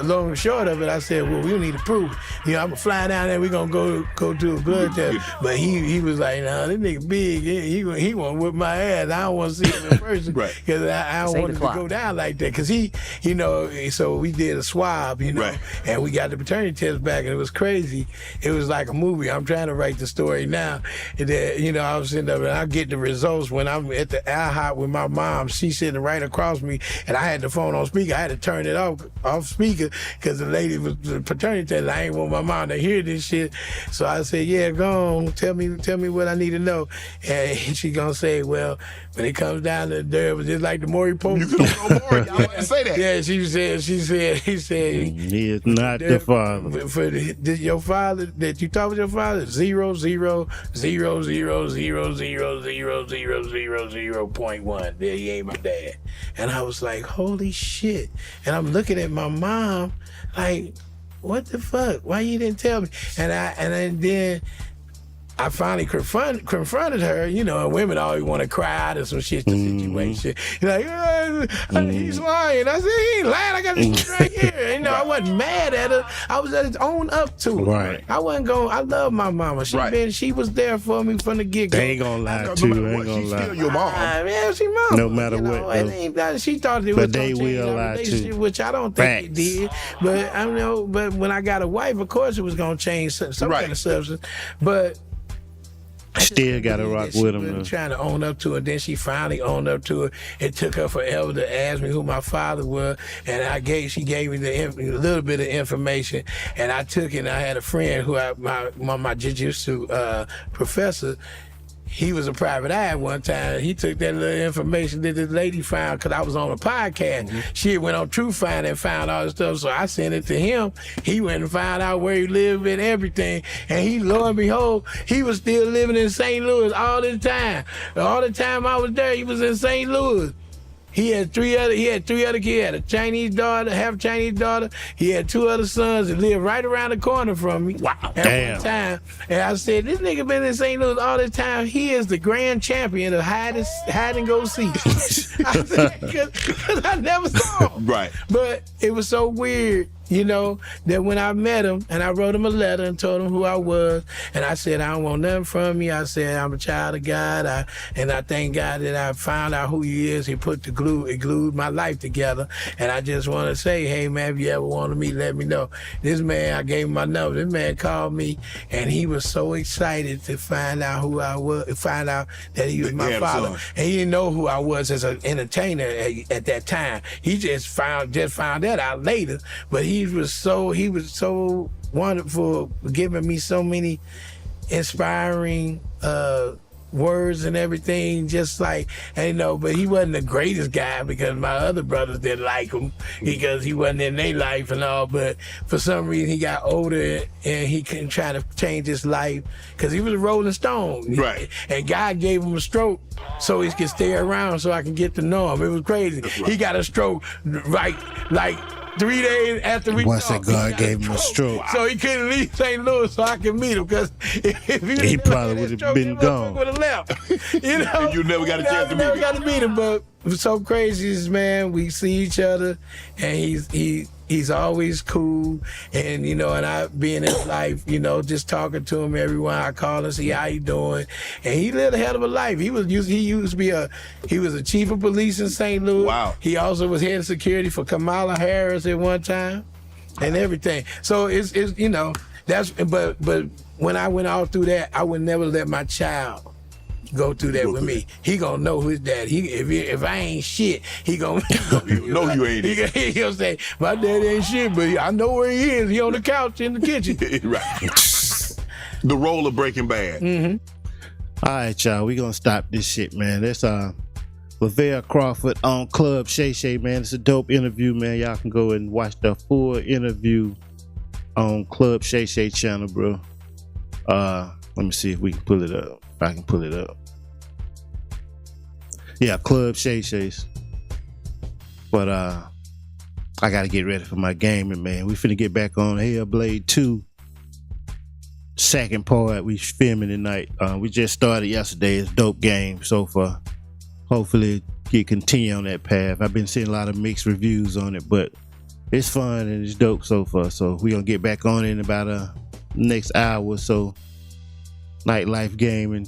long and short of it, I said, well, we need to prove it. You know, I'm gonna fly down there. We're gonna go do a blood test. But he was like, nah, this nigga big. He want to whip my ass. I don't want to see him in person because I don't want him to go down like that. Because he, you know, so we did a swab, you know, and we got the paternity test back, and it was crazy. It was like a movie. I'm trying to write the story now. And that, you know, I was sitting there, and I get the results when I'm at the IHOP with my mom. She's sitting right across me, and I had the phone on speaker. I had to turn it off speaker because the lady was the paternity test. I ain't want my mom to hear this shit. So I said, yeah, go on, tell me what I need to know. And she gonna say, well, when it comes down to there, it was just like the Maury Pope. You could have no more. Y'all want to say that. Yeah, he said he is not the father. For your father that you talk with your father, 0.1. There, he ain't my dad. And I was like, holy shit. And I'm looking at my mom like, what the fuck? Why you didn't tell me? And then I finally confronted her, you know, and women always want to cry out of some shit, the situation. You're like, he's lying. I said, he ain't lying. I got this shit right here. You know, I wasn't mad at her. I was just own up to it. Right. I wasn't going, I love my mama. She was there for me from the get-go. They ain't gonna lie to you. Ain't gonna lie. She's still your mom. Yeah, she mama. No matter what. She thought it was they will lie too. which I don't think it did. But I know. But when I got a wife, of course it was gonna change some kind of substance. But still gotta rock with him. Really trying to own up to it. Then she finally owned up to it. It took her forever to ask me who my father was, and she gave me a little bit of information, and I took it. And I had a friend who my jiu-jitsu professor. He was a private eye at one time. He took that little information that this lady found because I was on a podcast. She went on True Find and found all this stuff, so I sent it to him. He went and found out where he lived and everything. And he, lo and behold, he was still living in St. Louis all the time. All the time I was there, he was in St. Louis. He had three other kids. He had a Chinese daughter, half Chinese daughter. He had 2 other sons that lived right around the corner from me. Wow. At one time. And I said, this nigga been in St. Louis all this time. He is the grand champion of hide and go seek. I said, because I never saw him. Right. But it was so weird, you know, that when I met him and I wrote him a letter and told him who I was, and I said, I don't want nothing from you. I said, I'm a child of God. And I thank God that I found out who he is. He put it glued my life together. And I just want to say, hey, man, if you ever wanted me, let me know. This man, I gave him my number. This man called me, and he was so excited to find out who I was, find out that he was my father. And he didn't know who I was as an entertainer at that time. He just found that out later. But he was so wonderful, giving me so many inspiring words and everything, just like, you know, but he wasn't the greatest guy because my other brothers didn't like him because he wasn't in their life and all, but for some reason he got older and he couldn't try to change his life because he was a Rolling Stone. Right. And God gave him a stroke so he could stay around so I could get to know him. It was crazy. Right. He got a stroke like 3 days after we once that God gave him a stroke. So he couldn't leave St. Louis so I could meet him because if he probably would have been gone. Would have left. You know, and you never got a chance to meet him. Never got to meet him, but so crazy is, man. We see each other, and he's always cool, and you know, and I be in his life, you know, just talking to him everyone. I call and see how he doing, and he lived a hell of a life. He used to be he was a chief of police in St. Louis. Wow. He also was head of security for Kamala Harris at one time, and everything. So it's you know, but when I went all through that, I would never let my child go through that with me. He gonna know his dad. If I ain't shit, he gonna know you ain't. He'll say, my dad ain't shit, but I know where he is. He on the couch in the kitchen. Right. The role of Breaking Bad. All right, y'all. We gonna stop this shit, man. That's Lavell Crawford on Club Shay, man. It's a dope interview, man. Y'all can go and watch the full interview on Club Shay channel, bro. Let me see if we can pull it up. If I can pull it up. Yeah, Club Shay's. But I gotta get ready for my gaming, man. We finna get back on Hellblade 2. Second part, we filming tonight. We just started yesterday. It's a dope game so far. Hopefully it continue on that path. I've been seeing a lot of mixed reviews on it, but it's fun and it's dope so far. So we gonna get back on it in about next hour or so. Nightlife gaming,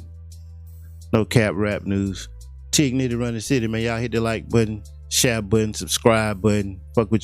no cap rap news. Chick need to run the city, man. Y'all hit the like button, share button, subscribe button. Fuck with your